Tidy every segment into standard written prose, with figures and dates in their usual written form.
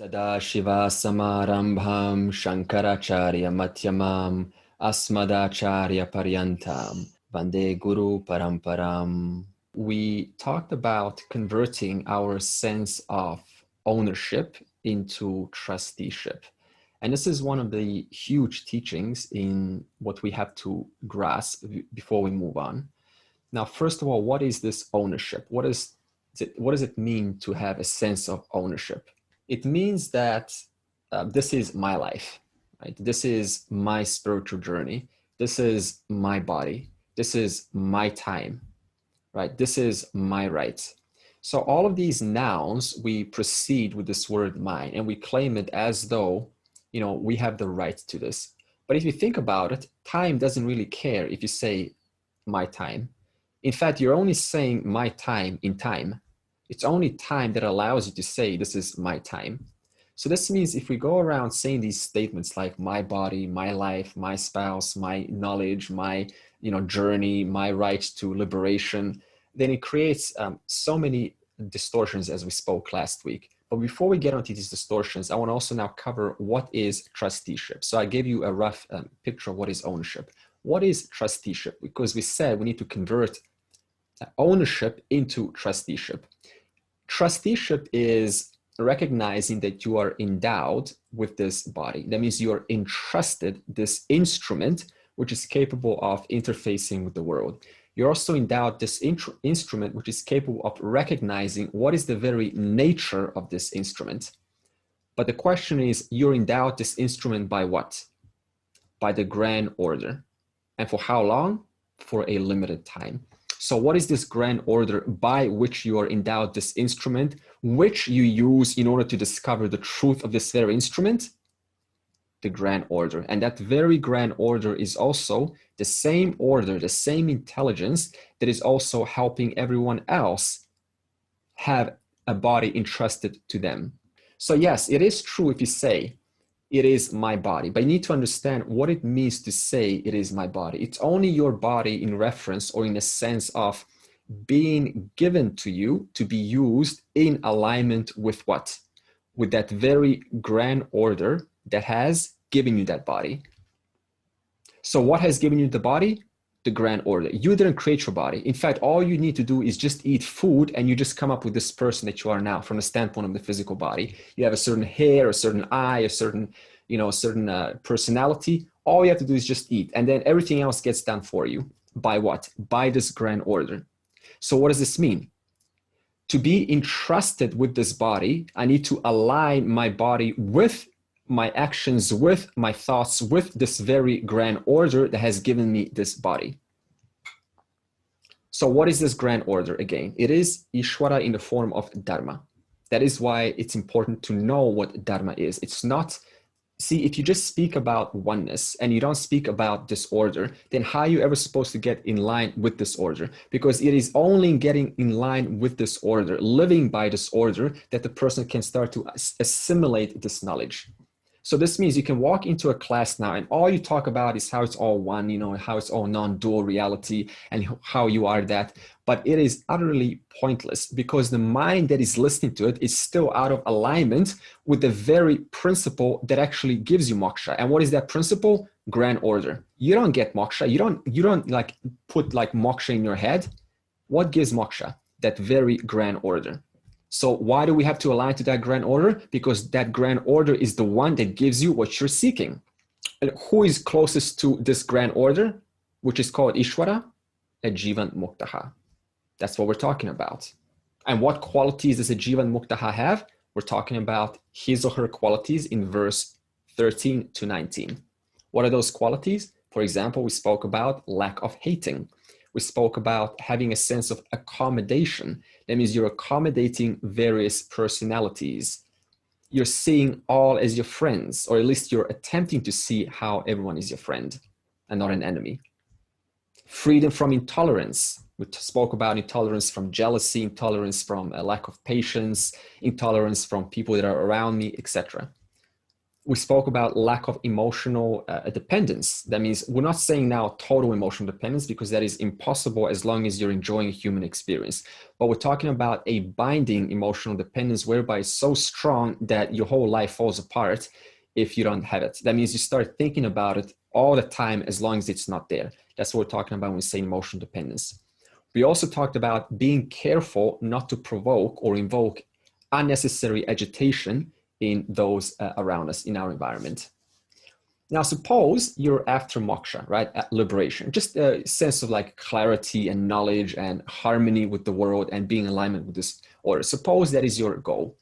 Sadashiva Samarambham Shankaracharya Mathyamam Asmadacharya Paryantam Vande Guru Paramparam. We talked about converting our sense of ownership into trusteeship. And this is one of the huge teachings in what we have to grasp before we move on. Now, first of all, what is this ownership? What does it mean to have a sense of ownership? It means that this is my life, right? This is my spiritual journey. This is my body. This is my time, right? This is my rights. So all of these nouns, we proceed with this word mine, and we claim it as though, we have the right to this. But if you think about it, time doesn't really care if you say my time. In fact, you're only saying my time in time. It's only time that allows you to say this is my time. So this means if we go around saying these statements like my body, my life, my spouse, my knowledge, my journey, my right to liberation, then it creates so many distortions as we spoke last week. But before we get onto these distortions, I want to also now cover what is trusteeship. So I gave you a rough picture of what is ownership. What is trusteeship? Because we said we need to convert ownership into trusteeship. Trusteeship is recognizing that you are endowed with this body. That means you are entrusted this instrument, which is capable of interfacing with the world. You're also endowed this instrument, which is capable of recognizing what is the very nature of this instrument. But the question is, you're endowed this instrument by what? By the grand order. And for how long? For a limited time. So what is this grand order by which you are endowed this instrument, which you use in order to discover the truth of this very instrument? The grand order. And that very grand order is also the same order, the same intelligence that is also helping everyone else have a body entrusted to them. So yes, it is true if you say, it is my body, but you need to understand what it means to say it is my body. It's only your body in reference or in a sense of being given to you to be used in alignment with what? With that very grand order that has given you that body. So what has given you the body? The grand order. You didn't create your body. In fact, all you need to do is just eat food and you just come up with this person that you are now from the standpoint of the physical body. You have a certain hair, a certain eye, a certain personality. All you have to do is just eat. And then everything else gets done for you. By what? By this grand order. So what does this mean? To be entrusted with this body, I need to align my body with my actions, with my thoughts, with this very grand order that has given me this body. So what is this grand order again? It is Ishvara in the form of Dharma. That is why it's important to know what Dharma is. It's not, see, if you just speak about oneness and you don't speak about disorder, then how are you ever supposed to get in line with this order? Because it is only getting in line with this order, living by this order, that the person can start to assimilate this knowledge. So this means you can walk into a class now and all you talk about is how it's all one, how it's all non-dual reality and how you are that. But it is utterly pointless because the mind that is listening to it is still out of alignment with the very principle that actually gives you moksha. And what is that principle? Grand order. You don't get moksha. You don't like put like moksha in your head. What gives moksha? That very grand order. So why do we have to align to that grand order? Because that grand order is the one that gives you what you're seeking. And who is closest to this grand order, which is called Ishvara? A Jivan Muktaha. That's what we're talking about. And what qualities does a Jivan Muktaha have? We're talking about his or her qualities in verse 13 to 19. What are those qualities? For example, we spoke about lack of hating. We spoke about having a sense of accommodation. That means you're accommodating various personalities. You're seeing all as your friends, or at least you're attempting to see how everyone is your friend and not an enemy. Freedom from intolerance. We spoke about intolerance from jealousy, intolerance from a lack of patience, intolerance from people that are around me, etc. We spoke about lack of emotional dependence. That means we're not saying now total emotional dependence, because that is impossible as long as you're enjoying a human experience. But we're talking about a binding emotional dependence whereby it's so strong that your whole life falls apart if you don't have it. That means you start thinking about it all the time as long as it's not there. That's what we're talking about when we say emotional dependence. We also talked about being careful not to provoke or invoke unnecessary agitation in those around us, in our environment. Now, suppose you're after moksha, right? Liberation, just a sense of like clarity and knowledge and harmony with the world and being in alignment with this order. Suppose that is your goal.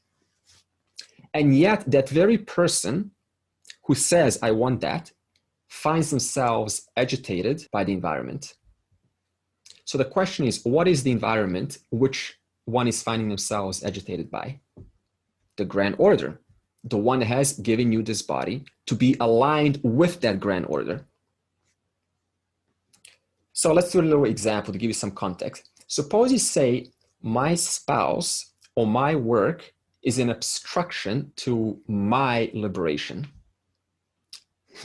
And yet that very person who says, I want that, finds themselves agitated by the environment. So the question is, what is the environment which one is finding themselves agitated by? The grand order. The one that has given you this body to be aligned with that grand order. So let's do a little example to give you some context. Suppose you say, my spouse or my work is an obstruction to my liberation.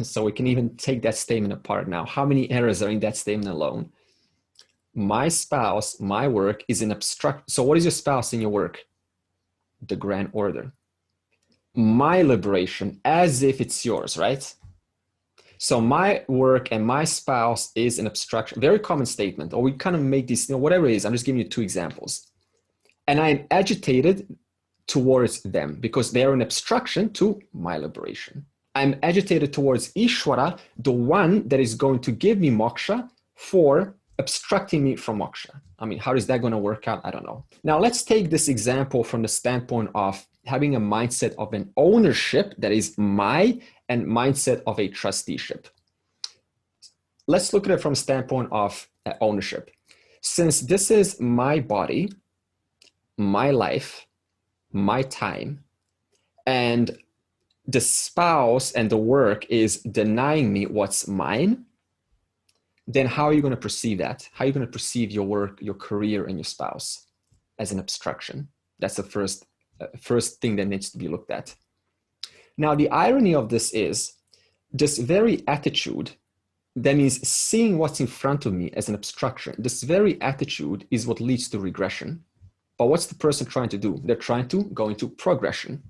So we can even take that statement apart now. How many errors are in that statement alone? My spouse, my work is an obstruction. So what is your spouse in your work? The grand order. My liberation, as if it's yours, right? So my work and my spouse is an obstruction. Very common statement. Or we kind of make this, whatever it is. I'm just giving you two examples. And I'm agitated towards them because they are an obstruction to my liberation. I'm agitated towards Ishvara, the one that is going to give me moksha, for obstructing me from moksha. I mean, how is that going to work out? I don't know. Now, let's take this example from the standpoint of having a mindset of an ownership that is my, and mindset of a trusteeship. Let's look at it from the standpoint of ownership. Since this is my body, my life, my time, and the spouse and the work is denying me what's mine, then how are you going to perceive that? How are you going to perceive your work, your career, and your spouse? As an obstruction. That's the first thing that needs to be looked at. Now, the irony of this is this very attitude, that means seeing what's in front of me as an obstruction, this very attitude is what leads to regression. But what's the person trying to do? They're trying to go into progression.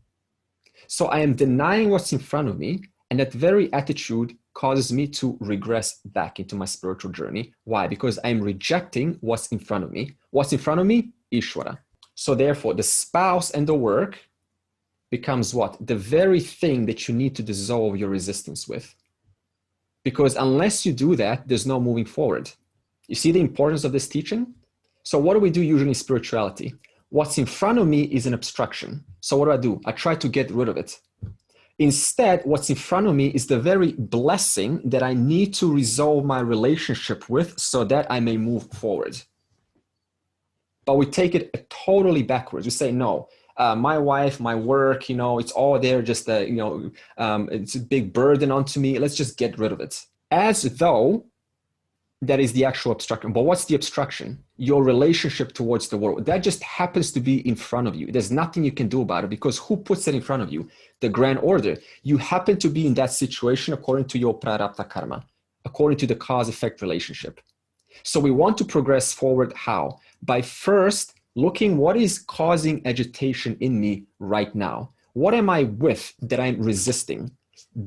So I am denying what's in front of me, and that very attitude causes me to regress back into my spiritual journey. Why? Because I'm rejecting what's in front of me. What's in front of me? Ishvara. So therefore, the spouse and the work becomes what? The very thing that you need to dissolve your resistance with. Because unless you do that, there's no moving forward. You see the importance of this teaching? So what do we do usually in spirituality? What's in front of me is an obstruction. So what do? I try to get rid of it. Instead, what's in front of me is the very blessing that I need to resolve my relationship with so that I may move forward. But we take it totally backwards. We say, no, my wife, my work, it's all there, just, it's a big burden onto me. Let's just get rid of it. As though that is the actual obstruction. But what's the obstruction? Your relationship towards the world. That just happens to be in front of you. There's nothing you can do about it because who puts it in front of you? The grand order. You happen to be in that situation according to your prarabdha karma, according to the cause-effect relationship. So we want to progress forward. How? By first looking what is causing agitation in me right now. What am I with that I'm resisting?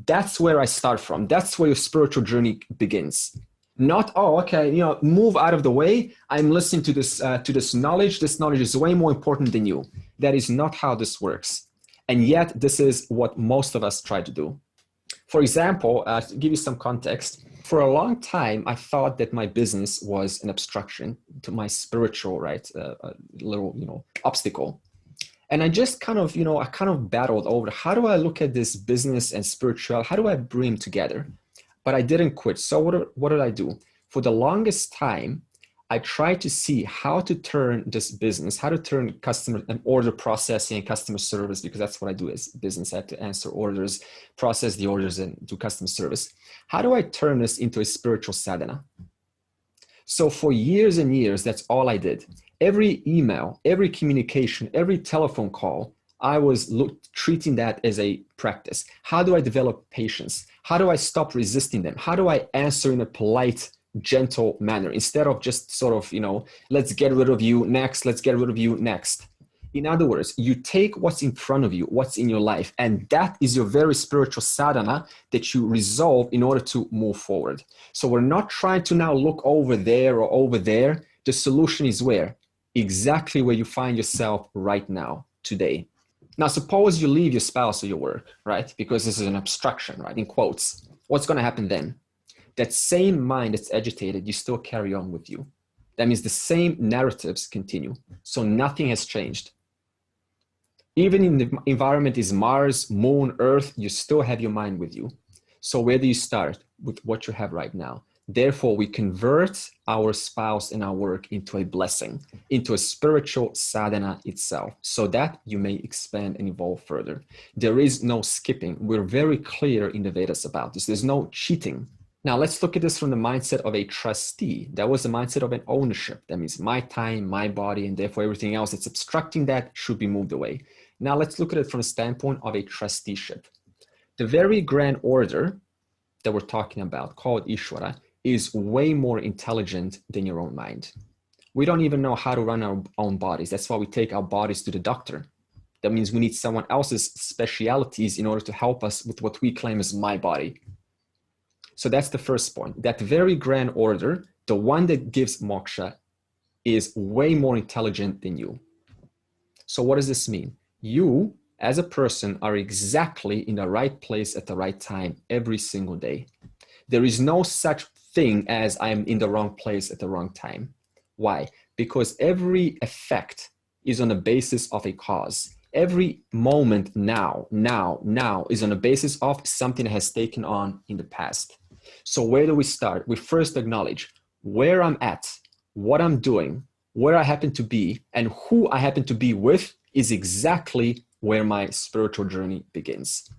That's where I start from. That's where your spiritual journey begins. Not, move out of the way. I'm listening to this knowledge. This knowledge is way more important than you. That is not how this works. And yet, this is what most of us try to do. For example, to give you some context, for a long time, I thought that my business was an obstruction to my spiritual, little, obstacle. And I just kind of battled over, how do I look at this business and spiritual? How do I bring them together? But I didn't quit. So what did I do? For the longest time, I tried to see how to turn this business, how to turn customer and order processing and customer service, because that's what I do as business. I have to answer orders, process the orders, and do customer service. How do I turn this into a spiritual sadhana? So for years and years, that's all I did. Every email, every communication, every telephone call, I was treating that as a practice. How do I develop patience? How do I stop resisting them? How do I answer in a polite, gentle manner instead of just sort of, let's get rid of you next, let's get rid of you next. In other words, you take what's in front of you, what's in your life, and that is your very spiritual sadhana that you resolve in order to move forward. So we're not trying to now look over there or over there. The solution is where? Exactly where you find yourself right now, today. Now, suppose you leave your spouse or your work, right? Because this is an abstraction, right? In quotes. What's going to happen then? That same mind that's agitated, you still carry on with you. That means the same narratives continue. So nothing has changed. Even in the environment is Mars, Moon, Earth, you still have your mind with you. So where do you start? With what you have right now. Therefore, we convert our spouse and our work into a blessing, into a spiritual sadhana itself, so that you may expand and evolve further. There is no skipping. We're very clear in the Vedas about this. There's no cheating. Now, let's look at this from the mindset of a trustee. That was the mindset of an ownership. That means my time, my body, and therefore everything else that's obstructing that should be moved away. Now, let's look at it from the standpoint of a trusteeship. The very grand order that we're talking about, called Ishvara, is way more intelligent than your own mind. We don't even know how to run our own bodies. That's why we take our bodies to the doctor. That means we need someone else's specialities in order to help us with what we claim is my body. So that's the first point. That very grand order, the one that gives moksha, is way more intelligent than you. So what does this mean? You, as a person, are exactly in the right place at the right time every single day. There is no such thing as I'm in the wrong place at the wrong time. Why? Because every effect is on the basis of a cause. Every moment now is on the basis of something that has taken on in the past. So where do we start? We first acknowledge where I'm at, what I'm doing, where I happen to be, and who I happen to be with is exactly where my spiritual journey begins.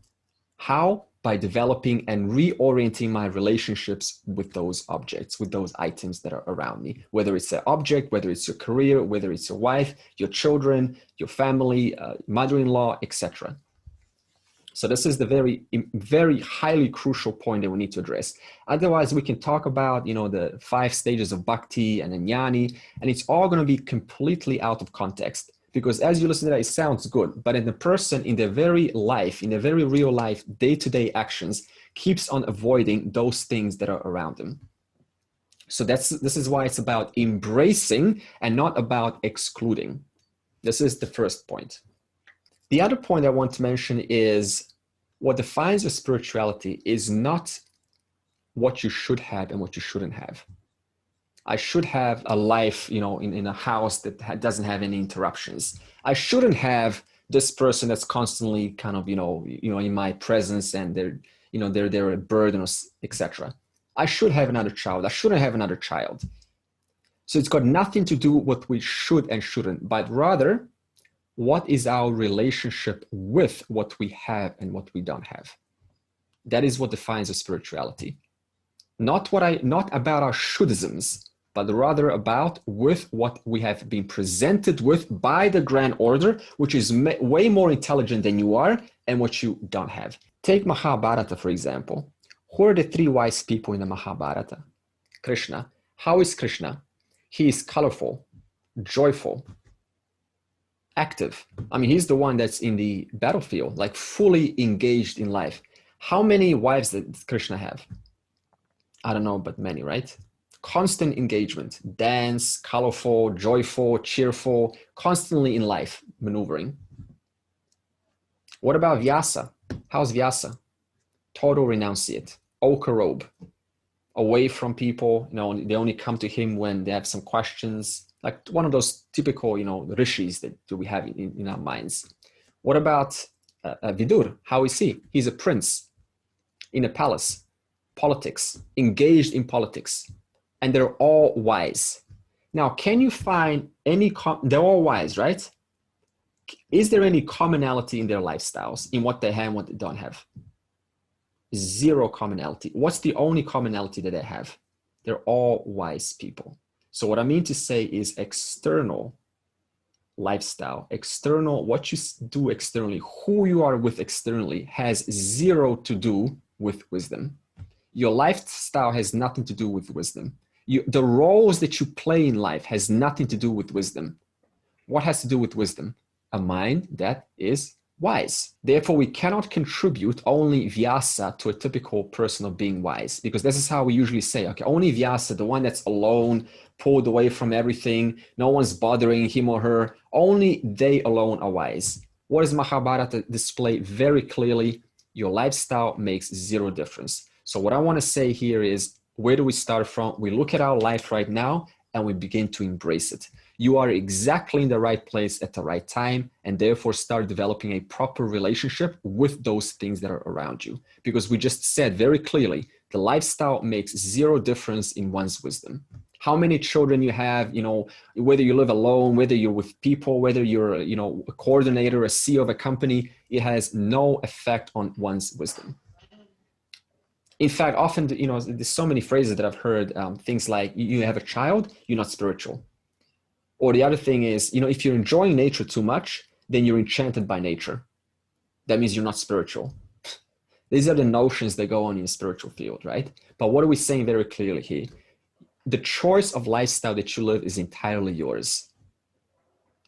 How? By developing and reorienting my relationships with those objects, with those items that are around me, whether it's an object, whether it's your career, whether it's your wife, your children, your family, mother-in-law, etc. So this is the very, very highly crucial point that we need to address. Otherwise, we can talk about, the 5 stages of bhakti and jnani, and it's all going to be completely out of context. Because as you listen to that, it sounds good, but in the person, in their very life, in their very real life, day-to-day actions, keeps on avoiding those things that are around them. So this is why it's about embracing and not about excluding. This is the first point. The other point I want to mention is what defines your spirituality is not what you should have and what you shouldn't have. I should have a life, in a house that doesn't have any interruptions. I shouldn't have this person that's constantly kind of, in my presence and they're a burden, etc. I should have another child. I shouldn't have another child. So it's got nothing to do with what we should and shouldn't, but rather what is our relationship with what we have and what we don't have. That is what defines a spirituality. Not about our shouldisms, but rather about with what we have been presented with by the grand order, which is way more intelligent than you are and what you don't have. Take Mahabharata, for example. Who are the 3 wise people in the Mahabharata? Krishna. How is Krishna? He is colorful, joyful, active. I mean, he's the one that's in the battlefield, like fully engaged in life. How many wives did Krishna have? I don't know, but many, right? Constant engagement, dance, colorful, joyful, cheerful, constantly in life, maneuvering. What about Vyasa? How's Vyasa? Total renunciate, ochre robe, away from people. They only come to him when they have some questions, like one of those typical, rishis that we have in our minds. What about Vidur? How is he? He's a prince in a palace, politics, engaged in politics. And they're all wise. Now, can you find they're all wise, right? Is there any commonality in their lifestyles, in what they have and what they don't have? Zero commonality. What's the only commonality that they have? They're all wise people. So what I mean to say is external lifestyle, external, what you do externally, who you are with externally, has zero to do with wisdom. Your lifestyle has nothing to do with wisdom. The roles that you play in life has nothing to do with wisdom. What has to do with wisdom? A mind that is wise. Therefore, we cannot contribute only Vyasa to a typical person of being wise, because this is how we usually say, okay, only Vyasa, the one that's alone, pulled away from everything, no one's bothering him or her, only they alone are wise. What does Mahabharata display very clearly? Your lifestyle makes zero difference. So what I want to say here is, where do we start from? We look at our life right now and we begin to embrace it. You are exactly in the right place at the right time, and therefore start developing a proper relationship with those things that are around you. Because we just said very clearly, the lifestyle makes zero difference in one's wisdom. How many children you have, whether you live alone, whether you're with people, whether you're, a coordinator, a CEO of a company, it has no effect on one's wisdom. In fact, often, there's so many phrases that I've heard, things like, you have a child, you're not spiritual. Or the other thing is, if you're enjoying nature too much, then you're enchanted by nature. That means you're not spiritual. These are the notions that go on in the spiritual field, right? But what are we saying very clearly here? The choice of lifestyle that you live is entirely yours.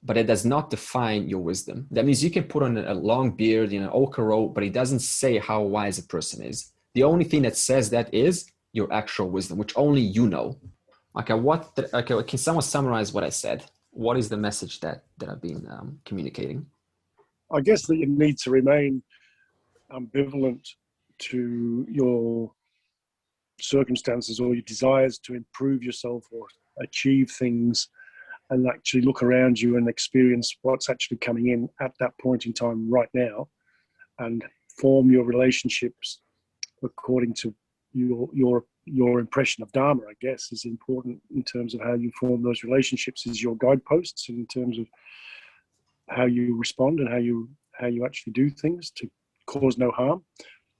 But it does not define your wisdom. That means you can put on a long beard, an ochre robe, but it doesn't say how wise a person is. The only thing that says that is your actual wisdom, which only you know. Okay, can someone summarize what I said? What is the message that I've been communicating? I guess that you need to remain ambivalent to your circumstances or your desires to improve yourself or achieve things, and actually look around you and experience what's actually coming in at that point in time right now, and form your relationships according to your impression of Dharma, I guess, is important in terms of how you form those relationships as your guideposts, in terms of how you respond and how you actually do things to cause no harm,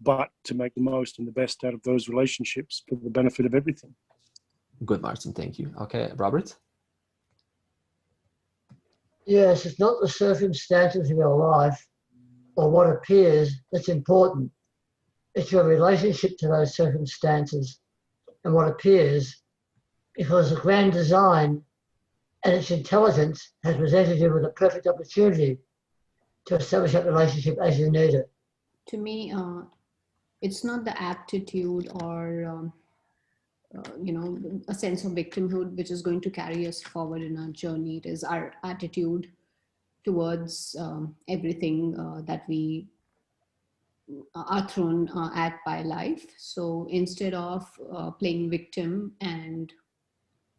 but to make the most and the best out of those relationships for the benefit of everything. Good, Martin. Thank you. Okay, Robert? Yes, it's not the circumstances of your life or what appears that's important. It's your relationship to those circumstances and what appears, because the grand design and its intelligence has presented you with a perfect opportunity to establish that relationship as you need it. To me, it's not the aptitude or a sense of victimhood which is going to carry us forward in our journey. It is our attitude towards everything that we are thrown at by life. So instead of playing victim and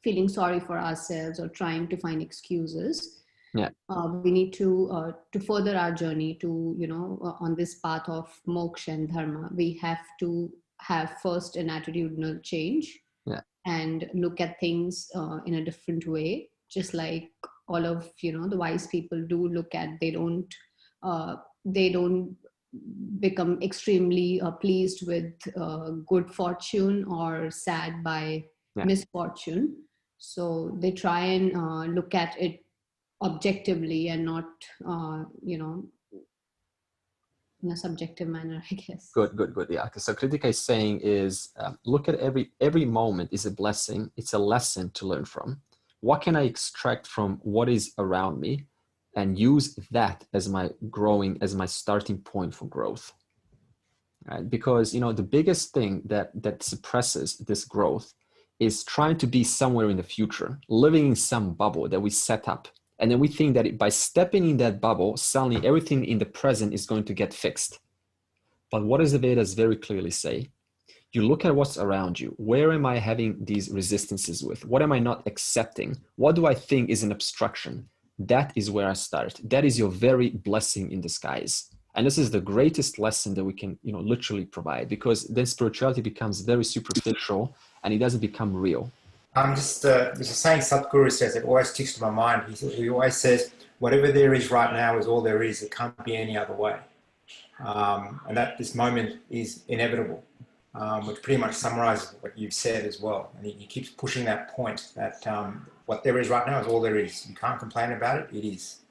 feeling sorry for ourselves or trying to find excuses, we need to further our journey to, on this path of moksha and dharma, we have to have first an attitudinal change and look at things in a different way, just like all of, the wise people do look at. They don't become extremely pleased with good fortune or sad by misfortune. So they try and look at it objectively and not, in a subjective manner, I guess. Good. Yeah. So Kritika is saying is, look at every moment is a blessing. It's a lesson to learn from. What can I extract from what is around me and use that as my starting point for growth? Right? Because, the biggest thing that suppresses this growth is trying to be somewhere in the future, living in some bubble that we set up. And then we think that by stepping in that bubble, suddenly everything in the present is going to get fixed. But what does the Vedas very clearly say? You look at what's around you. Where am I having these resistances with? What am I not accepting? What do I think is an obstruction? That is where I start. That is your very blessing in disguise. And this is the greatest lesson that we can, literally provide, because then spirituality becomes very superficial and it doesn't become real. There's a saying Sadhguru says that always sticks to my mind. He always says, whatever there is right now is all there is. It can't be any other way. And that this moment is inevitable, which pretty much summarizes what you've said as well. And he keeps pushing that point that what there is right now is all there is. You can't complain about it. It is.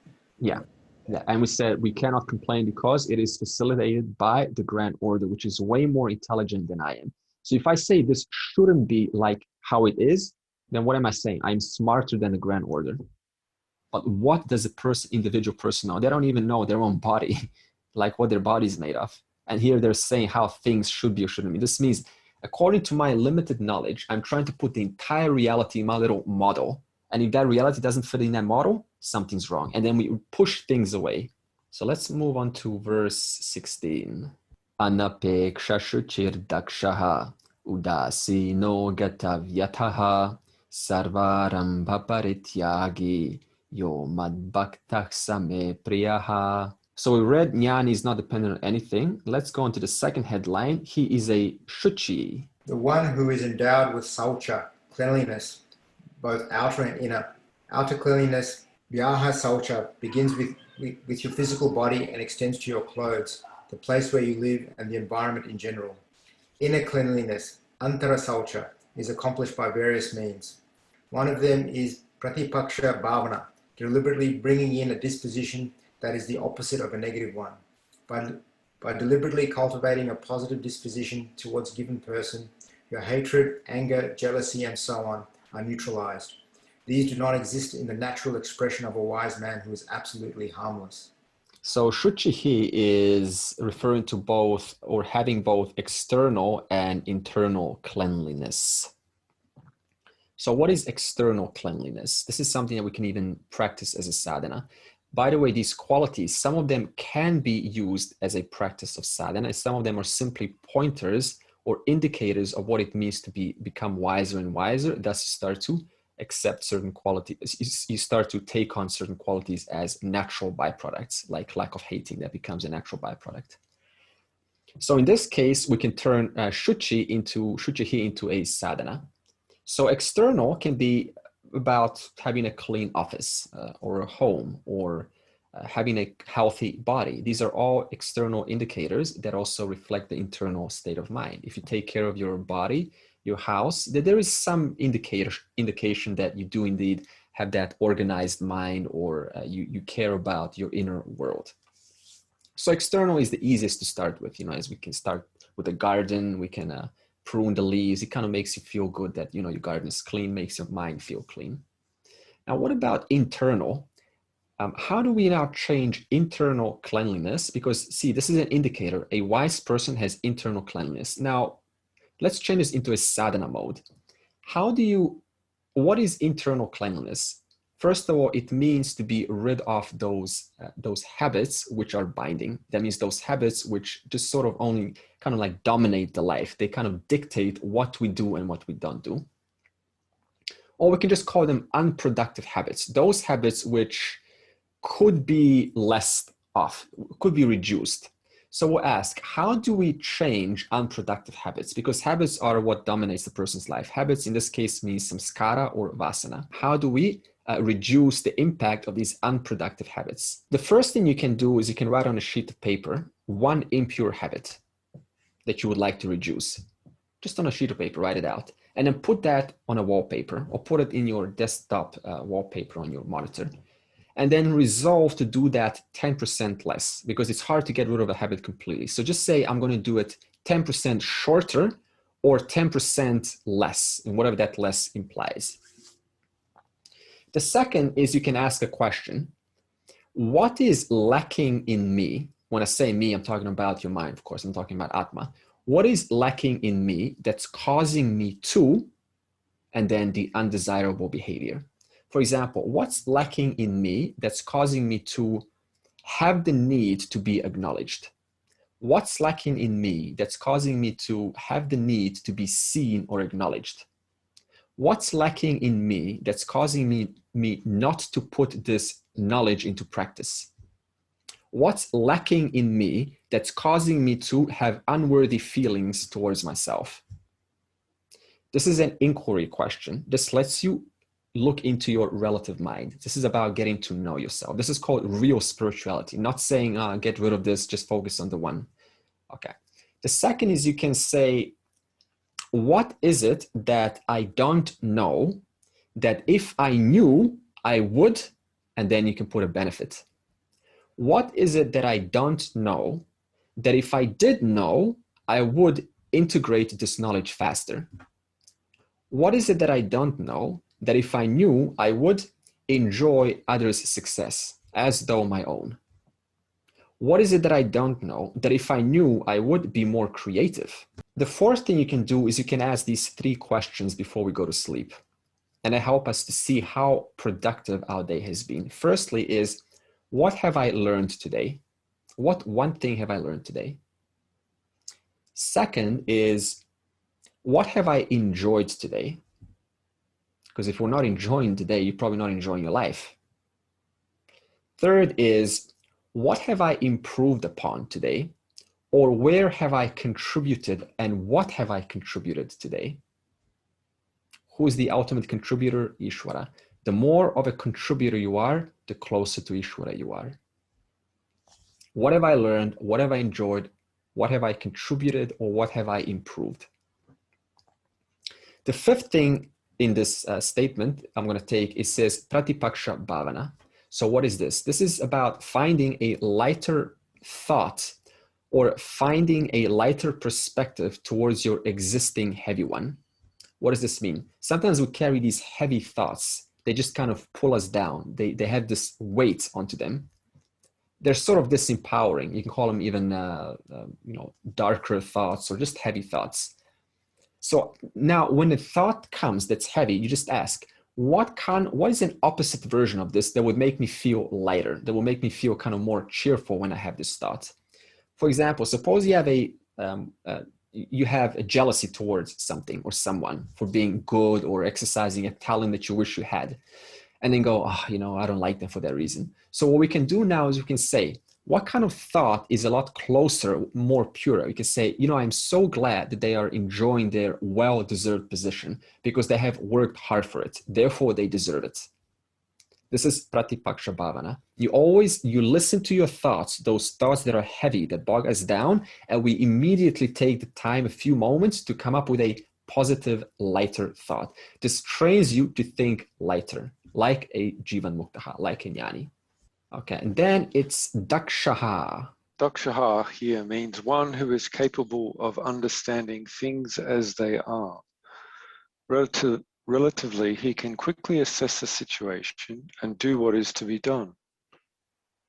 Yeah. Yeah. And we said we cannot complain because it is facilitated by the Grand Order, which is way more intelligent than I am. So if I say this shouldn't be like how it is, then what am I saying? I'm smarter than the Grand Order. But what does a person, individual person know? They don't even know their own body, like what their body is made of. And here they're saying how things should be or shouldn't be. This means, according to my limited knowledge, I'm trying to put the entire reality in my little model. And if that reality doesn't fit in that model, something's wrong. And then we push things away. So let's move on to verse 16. Anapeksha shuchir dakshaha udasino gatavyataha sarvarambha parityagi yo madbhaktah same priyaha. So we read Jnani is not dependent on anything. Let's go on to the second headline. He is a shuchi. The one who is endowed with saucha, cleanliness, both outer and inner. Outer cleanliness, vyaha saucha, begins with your physical body and extends to your clothes, the place where you live, and the environment in general. Inner cleanliness, antara saucha, is accomplished by various means. One of them is pratipaksha bhavana, deliberately bringing in a disposition that is the opposite of a negative one. By deliberately cultivating a positive disposition towards a given person, your hatred, anger, jealousy, and so on are neutralized. These do not exist in the natural expression of a wise man who is absolutely harmless. So Shuchihi is referring to both, or having both external and internal cleanliness. So what is external cleanliness? This is something that we can even practice as a sadhana. By the way, these qualities, some of them can be used as a practice of sadhana. Some of them are simply pointers or indicators of what it means to become wiser and wiser. Thus, you start to accept certain qualities. You start to take on certain qualities as natural byproducts, like lack of hating that becomes a natural byproduct. So in this case, we can turn Shuchihi into a sadhana. So external can be about having a clean office or a home or having a healthy body. These are all external indicators that also reflect the internal state of mind. If you take care of your body, your house, that there is some indication that you do indeed have that organized mind, or you care about your inner world. So external is the easiest to start with, as we can start with a garden, we can prune the leaves. It kind of makes you feel good that, your garden is clean, makes your mind feel clean. Now, what about internal? How do we now change internal cleanliness? Because see, this is an indicator. A wise person has internal cleanliness. Now, let's change this into a sadhana mode. What is internal cleanliness? First of all, it means to be rid of those habits which are binding. That means those habits which just sort of only kind of like dominate the life. They kind of dictate what we do and what we don't do. Or we can just call them unproductive habits. Those habits which could be less of, could be reduced. So we'll ask, how do we change unproductive habits? Because habits are what dominates the person's life. Habits in this case means samskara or vasana. How do we reduce the impact of these unproductive habits? The first thing you can do is you can write on a sheet of paper one impure habit that you would like to reduce. Just on a sheet of paper, write it out. And then put that on a wallpaper, or put it in your desktop wallpaper on your monitor. And then resolve to do that 10% less, because it's hard to get rid of a habit completely. So just say, I'm going to do it 10% shorter or 10% less, and whatever that less implies. The second is you can ask a question. What is lacking in me? When I say me, I'm talking about your mind, of course. I'm talking about Atma. What is lacking in me that's causing me to, and then the undesirable behavior? For example, what's lacking in me that's causing me to have the need to be acknowledged? What's lacking in me that's causing me to have the need to be seen or acknowledged? What's lacking in me that's causing me not to put this knowledge into practice? What's lacking in me that's causing me to have unworthy feelings towards myself? This is an inquiry question. This lets you look into your relative mind. This is about getting to know yourself. This is called real spirituality, not saying, get rid of this, just focus on the one. Okay. The second is you can say, what is it that I don't know that if I knew, I would, and then you can put a benefit. What is it that I don't know that if I did know, I would integrate this knowledge faster? What is it that I don't know that if I knew, I would enjoy others' success as though my own? What is it that I don't know that if I knew, I would be more creative? The fourth thing you can do is you can ask these 3 questions before we go to sleep. And they help us to see how productive our day has been. Firstly is, what have I learned today? What one thing have I learned today? Second is, what have I enjoyed today? Because if we're not enjoying today, you're probably not enjoying your life. Third is, what have I improved upon today? Or where have I contributed and what have I contributed today? Who is the ultimate contributor? Ishvara. The more of a contributor you are, the closer to Ishvara you are. What have I learned? What have I enjoyed? What have I contributed or what have I improved? The fifth thing in this statement I'm going to take, it says Pratipaksha Bhavana. So what is this? This is about finding a lighter thought or finding a lighter perspective towards your existing heavy one. What does this mean? Sometimes we carry these heavy thoughts. They just kind of pull us down. They have this weight onto them. They're sort of disempowering. You can call them even darker thoughts or just heavy thoughts. So now when a thought comes that's heavy, you just ask, what is an opposite version of this that would make me feel lighter, that will make me feel kind of more cheerful when I have this thought? For example, suppose you have a jealousy towards something or someone for being good or exercising a talent that you wish you had, and then go, I don't like them for that reason. So what we can do now is we can say, what kind of thought is a lot closer, more pure? We can say, I'm so glad that they are enjoying their well-deserved position because they have worked hard for it. Therefore, they deserve it. This is Pratipaksha Bhavana. You listen to your thoughts, those thoughts that are heavy, that bog us down, and we immediately take the time, a few moments, to come up with a positive, lighter thought. This trains you to think lighter, like a Jivan Muktaha, like a Jnani. Okay, and then it's Dakshaha. Dakshaha here means one who is capable of understanding things as they are. Relatively, he can quickly assess the situation and do what is to be done.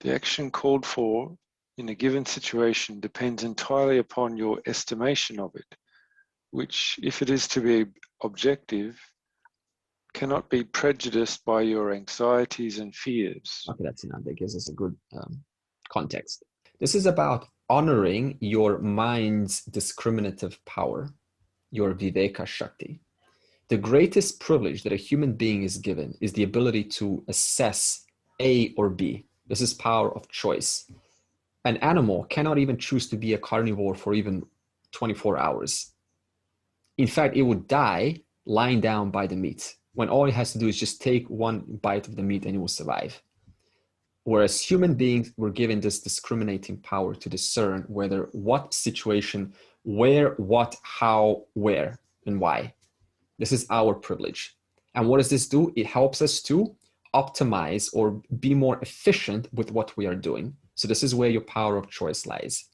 The action called for in a given situation depends entirely upon your estimation of it, which, if it is to be objective, cannot be prejudiced by your anxieties and fears. Okay, that's enough. That gives us a good context. This is about honoring your mind's discriminative power, your Viveka Shakti. The greatest privilege that a human being is given is the ability to assess A or B. This is power of choice. An animal cannot even choose to be a carnivore for even 24 hours. In fact, it would die lying down by the meat, when all it has to do is just take one bite of the meat and it will survive. Whereas human beings were given this discriminating power to discern whether, what situation, where, what, how, where, and why. This is our privilege. And what does this do? It helps us to optimize or be more efficient with what we are doing. So this is where your power of choice lies.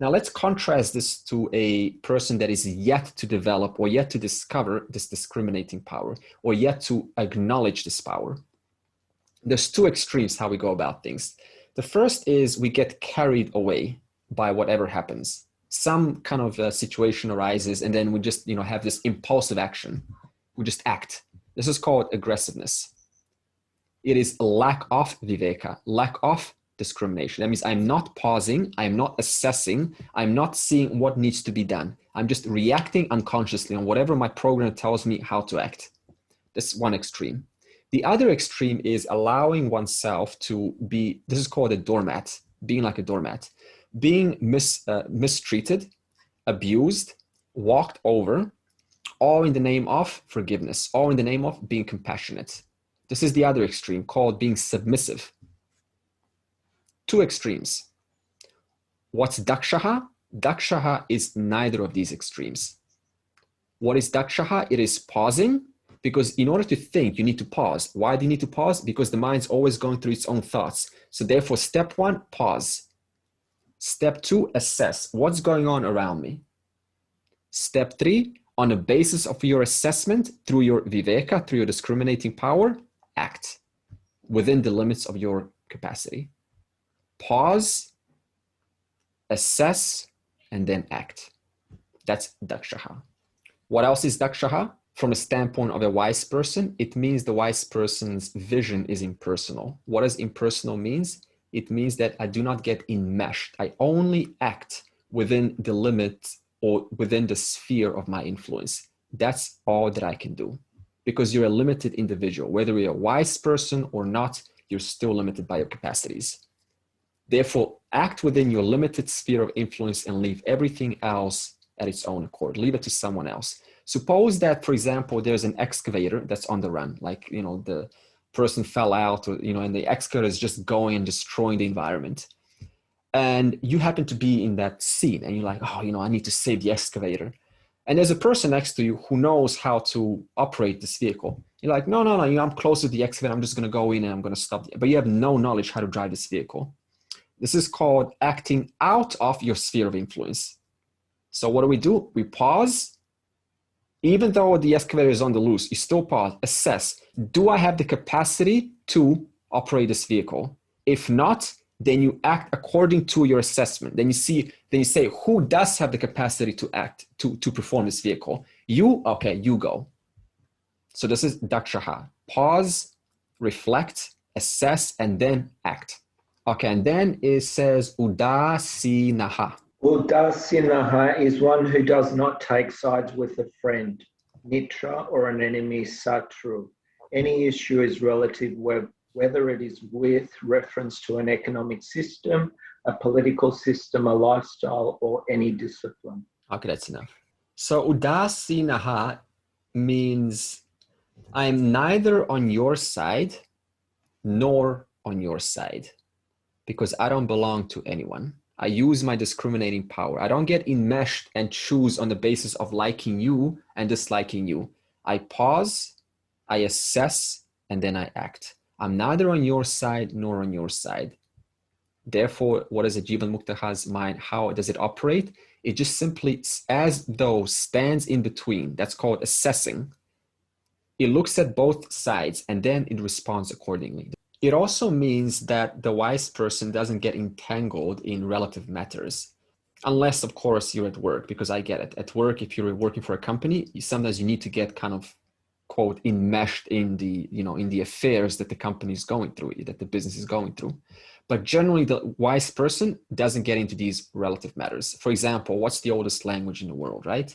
Now let's contrast this to a person that is yet to develop or yet to discover this discriminating power or yet to acknowledge this power. There's 2 extremes how we go about things. The first is we get carried away by whatever happens. Some kind of situation arises and then we just have this impulsive action. We just act. This is called aggressiveness. It is lack of viveka, lack of discrimination. That means I'm not pausing, I'm not assessing, I'm not seeing what needs to be done. I'm just reacting unconsciously on whatever my program tells me how to act. That's one extreme. The other extreme is allowing oneself to be, this is called a doormat, being like a doormat, being mistreated, abused, walked over, all in the name of forgiveness, all in the name of being compassionate. This is the other extreme called being submissive. 2 extremes. What's Dakshaha? Dakshaha is neither of these extremes. What is Dakshaha? It is pausing, Because in order to think, you need to pause. Why do you need to pause? Because the mind's always going through its own thoughts. So therefore, step 1, pause. Step 2, assess what's going on around me. Step 3, on the basis of your assessment, through your viveka, through your discriminating power, act within the limits of your capacity. Pause, assess, and then act. That's dakshaha. What else is dakshaha? From a standpoint of a wise person, it means the wise person's vision is impersonal. What does impersonal means? It means that I do not get enmeshed. I only act within the limit or within the sphere of my influence. That's all that I can do. Because you're a limited individual. Whether you're a wise person or not, you're still limited by your capacities. Therefore, act within your limited sphere of influence and leave everything else at its own accord. Leave it to someone else. Suppose that, for example, there's an excavator that's on the run, like, the person fell out, or, and the excavator is just going and destroying the environment. And you happen to be in that scene and you're like, oh, I need to save the excavator. And there's a person next to you who knows how to operate this vehicle. You're like, no, I'm close to the excavator. I'm just going to go in and I'm going to stop. But you have no knowledge how to drive this vehicle. This is called acting out of your sphere of influence. So what do? We pause. Even though the excavator is on the loose, you still pause, assess. Do I have the capacity to operate this vehicle? If not, then you act according to your assessment. Then you say, who does have the capacity to act, to perform this vehicle? You, okay, you go. So this is dakshaha. Pause, reflect, assess, and then act. Okay, and then it says udasinaha. Udasinaha is one who does not take sides with a friend, mitra, or an enemy, satru. Any issue is relative, whether it is with reference to an economic system, a political system, a lifestyle, or any discipline. Okay, that's enough. So udasinaha means I'm neither on your side nor on your side, because I don't belong to anyone. I use my discriminating power. I don't get enmeshed and choose on the basis of liking you and disliking you. I pause, I assess, and then I act. I'm neither on your side nor on your side. Therefore, what is a Jivan Mukta's mind? How does it operate? It just simply, as though, stands in between. That's called assessing. It looks at both sides and then it responds accordingly. It also means that the wise person doesn't get entangled in relative matters. Unless, of course, you're at work, because I get it. At work, if you're working for a company, sometimes you need to get kind of, quote, enmeshed in the, in the affairs that the company is going through, that the business is going through. But generally, the wise person doesn't get into these relative matters. For example, what's the oldest language in the world, right?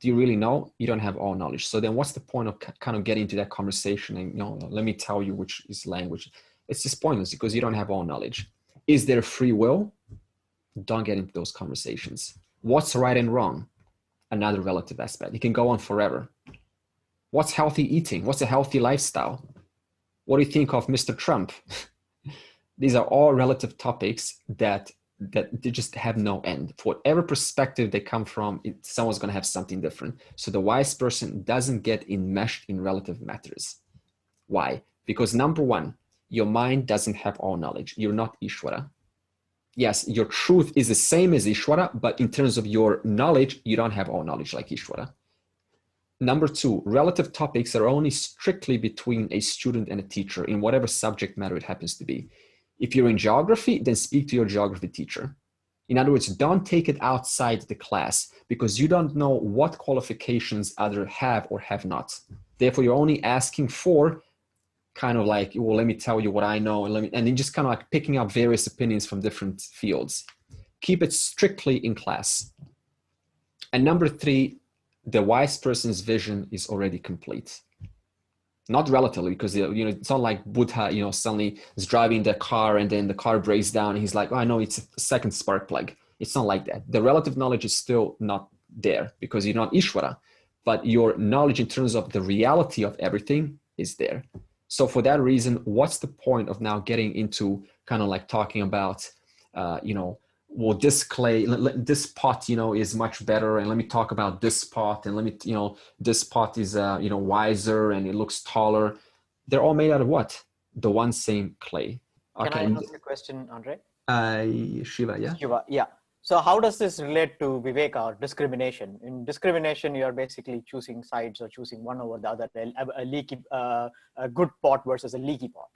Do you really know? You don't have all knowledge. So then what's the point of kind of getting into that conversation and, let me tell you which is language. It's just pointless because you don't have all knowledge. Is there free will? Don't get into those conversations. What's right and wrong? Another relative aspect. It can go on forever. What's healthy eating? What's a healthy lifestyle? What do you think of Mr. Trump? These are all relative topics that they just have no end. For whatever perspective they come from, someone's going to have something different. So the wise person doesn't get enmeshed in relative matters. Why? Because number one, your mind doesn't have all knowledge. You're not Ishvara. Yes, your truth is the same as Ishvara, but in terms of your knowledge, you don't have all knowledge like Ishvara. Number two, relative topics are only strictly between a student and a teacher in whatever subject matter it happens to be. If you're in geography, then speak to your geography teacher. In other words, don't take it outside the class because you don't know what qualifications others have or have not. Therefore, you're only asking for kind of like, well, let me tell you what I know, and then just kind of like picking up various opinions from different fields. Keep it strictly in class. And number three, the wise person's vision is already complete. Not relatively, because it's not like Buddha, suddenly is driving the car and then the car breaks down and he's like, oh, I know it's a second spark plug. It's not like that. The relative knowledge is still not there because you're not Ishvara, but your knowledge in terms of the reality of everything is there. So for that reason, what's the point of now getting into kind of like talking about, well, this clay, this pot, is much better. And let me talk about this pot. And let me, this pot is, wiser and it looks taller. They're all made out of what? The one same clay. Can Okay. I ask a question, Andre? Shiva, yeah? Shiva, yeah. So how does this relate to viveka or discrimination? In discrimination, you are basically choosing sides or choosing one over the other, a good pot versus a leaky pot.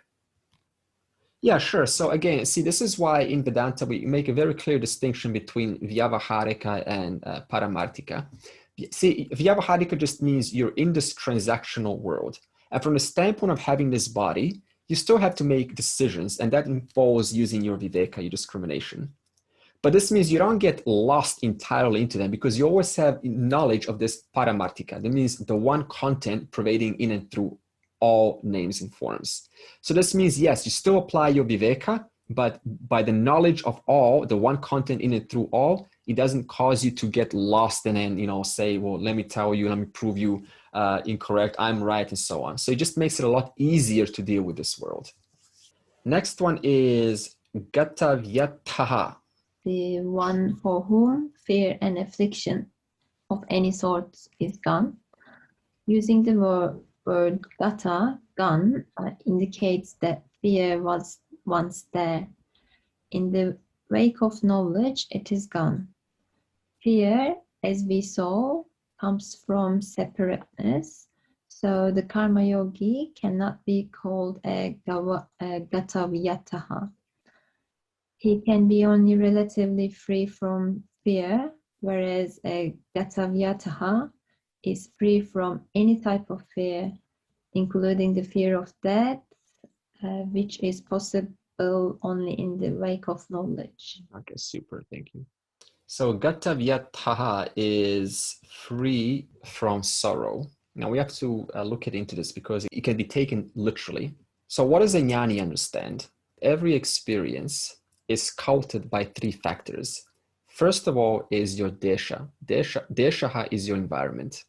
Yeah, sure. So again, see, this is why in Vedanta, we make a very clear distinction between Vyavaharika and Paramartika. See, Vyavaharika just means you're in this transactional world. And from the standpoint of having this body, you still have to make decisions, and that involves using your viveka, your discrimination. But this means you don't get lost entirely into them because you always have knowledge of this Paramartika. That means the one content pervading in and through all names and forms. So this means, yes, you still apply your viveka, but by the knowledge of all, the one content in and through all, it doesn't cause you to get lost and then, say, well, let me tell you, let me prove you incorrect, I'm right, and so on. So it just makes it a lot easier to deal with this world. Next one is Gata Vyataha. The one for whom fear and affliction of any sort is gone. Using the word gata, gone, indicates that fear was once there. In the wake of knowledge, it is gone. Fear, as we saw, comes from separateness. So the karma yogi cannot be called a gata vyataha. He can be only relatively free from fear, whereas a gata vyataha is free from any type of fear, including the fear of death, which is possible only in the wake of knowledge. Okay, super, thank you. So Gata Vyataha is free from sorrow. Now we have to look into this because it can be taken literally. So what does a jnani understand? Every experience is sculpted by three factors. First of all is your desha. Desha is your environment.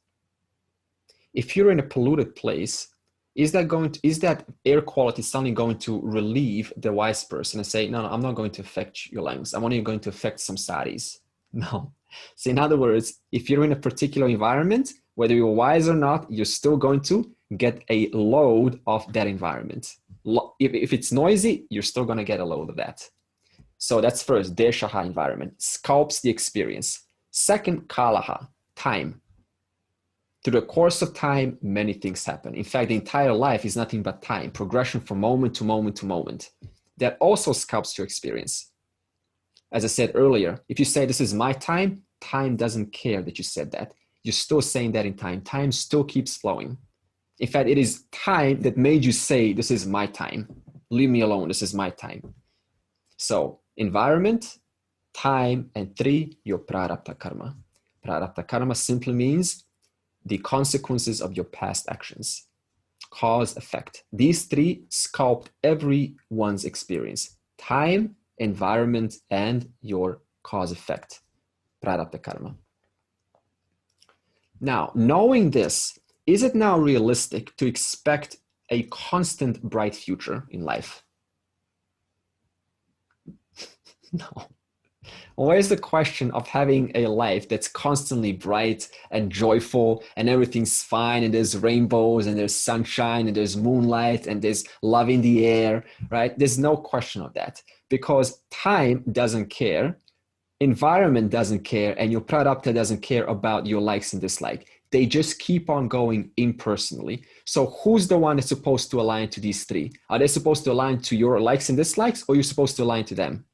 If you're in a polluted place, is that air quality suddenly going to relieve the wise person and say, no, I'm not going to affect your lungs. I'm only going to affect samsaris. No. So in other words, if you're in a particular environment, whether you're wise or not, you're still going to get a load of that environment. If it's noisy, you're still going to get a load of that. So that's first, deshaha, environment, sculpts the experience. Second, kalaha, time. Through the course of time, many things happen. In fact, the entire life is nothing but time, progression from moment to moment to moment. That also sculpts your experience. As I said earlier, if you say this is my time, time doesn't care that you said that. You're still saying that in time. Time still keeps flowing. In fact, it is time that made you say, this is my time. Leave me alone, this is my time. So, environment, time, and three, your prarabdha karma. Prarabdha karma simply means the consequences of your past actions. Cause, effect. These three sculpt everyone's experience. Time, environment, and your cause, effect. Prarabdha karma. Now, knowing this, is it now realistic to expect a constant bright future in life? No. Where's the question of having a life that's constantly bright and joyful and everything's fine and there's rainbows and there's sunshine and there's moonlight and there's love in the air, right? There's no question of that because time doesn't care, environment doesn't care, and your prarabdha doesn't care about your likes and dislikes. They just keep on going impersonally. So who's the one that's supposed to align to these three? Are they supposed to align to your likes and dislikes, or you're supposed to align to them?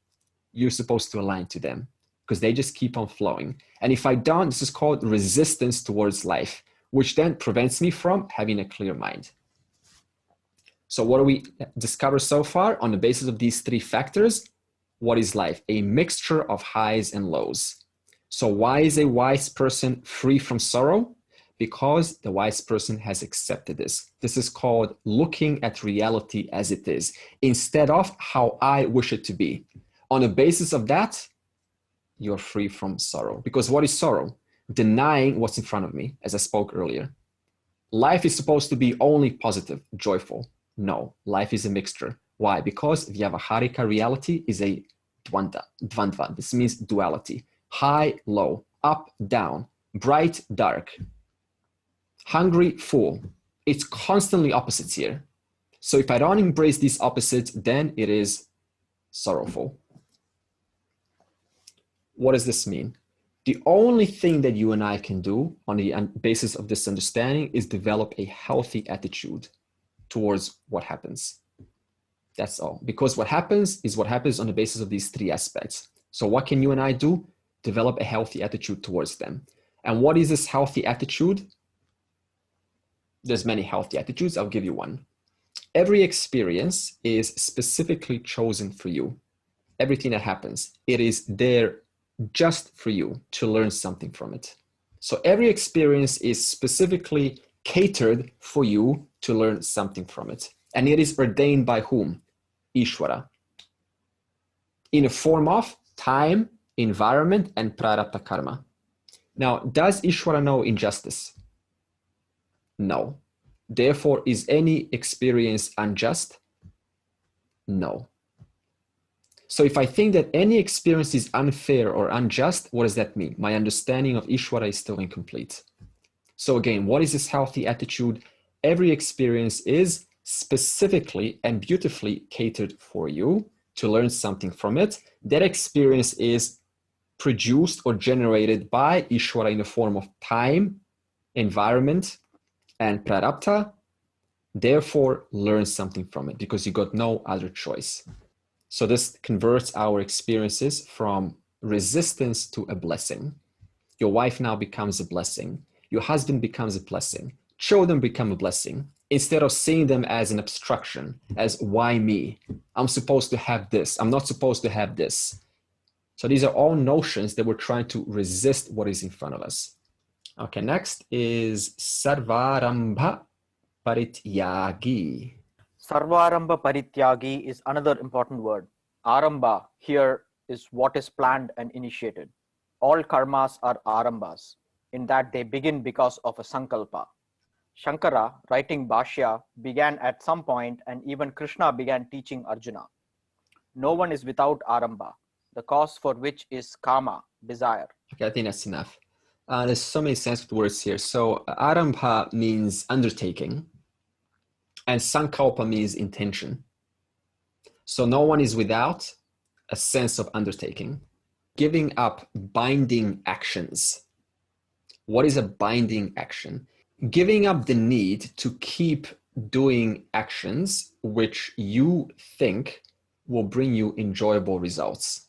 You're supposed to align to them because they just keep on flowing. And if I don't, this is called resistance towards life, which then prevents me from having a clear mind. So what do we discover so far on the basis of these three factors? What is life? A mixture of highs and lows. So why is a wise person free from sorrow? Because the wise person has accepted this. This is called looking at reality as it is, instead of how I wish it to be. On the basis of that, you're free from sorrow. Because what is sorrow? Denying what's in front of me, as I spoke earlier. Life is supposed to be only positive, joyful. No, life is a mixture. Why? Because Vyavaharika reality is a dvandva. This means duality. High, low, up, down, bright, dark, hungry, full. It's constantly opposites here. So if I don't embrace these opposites, then it is sorrowful. What does this mean? The only thing that you and I can do on the basis of this understanding is develop a healthy attitude towards what happens. That's all. Because what happens is what happens on the basis of these three aspects. So what can you and I do? Develop a healthy attitude towards them. And what is this healthy attitude? There's many healthy attitudes. I'll give you one. Every experience is specifically chosen for you. Everything that happens, it is there just for you to learn something from it. So every experience is specifically catered for you to learn something from it. And it is ordained by whom? Ishvara. In a form of time, environment, and prarabdha karma. Now, does Ishvara know injustice? No. Therefore, is any experience unjust? No. So if I think that any experience is unfair or unjust, what does that mean? My understanding of Ishvara is still incomplete. So again, what is this healthy attitude? Every experience is specifically and beautifully catered for you to learn something from it. That experience is produced or generated by Ishvara in the form of time, environment, and prarabdha. Therefore, learn something from it because you got no other choice. So this converts our experiences from resistance to a blessing. Your wife now becomes a blessing. Your husband becomes a blessing. Children become a blessing. Instead of seeing them as an obstruction, as why me? I'm supposed to have this. I'm not supposed to have this. So these are all notions that we're trying to resist what is in front of us. Okay, next is Sarvarambha Parityagi. Sarvarambha Parityagi is another important word. Arambha here is what is planned and initiated. All karmas are arambhas, in that they begin because of a sankalpa. Shankara, writing Bhashya, began at some point, and even Krishna began teaching Arjuna. No one is without arambha, the cause for which is kama, desire. Okay, I think that's enough. There's so many Sanskrit words here. So arambha means undertaking, and sankalpa means intention. So no one is without a sense of undertaking. Giving up binding actions. What is a binding action? Giving up the need to keep doing actions which you think will bring you enjoyable results.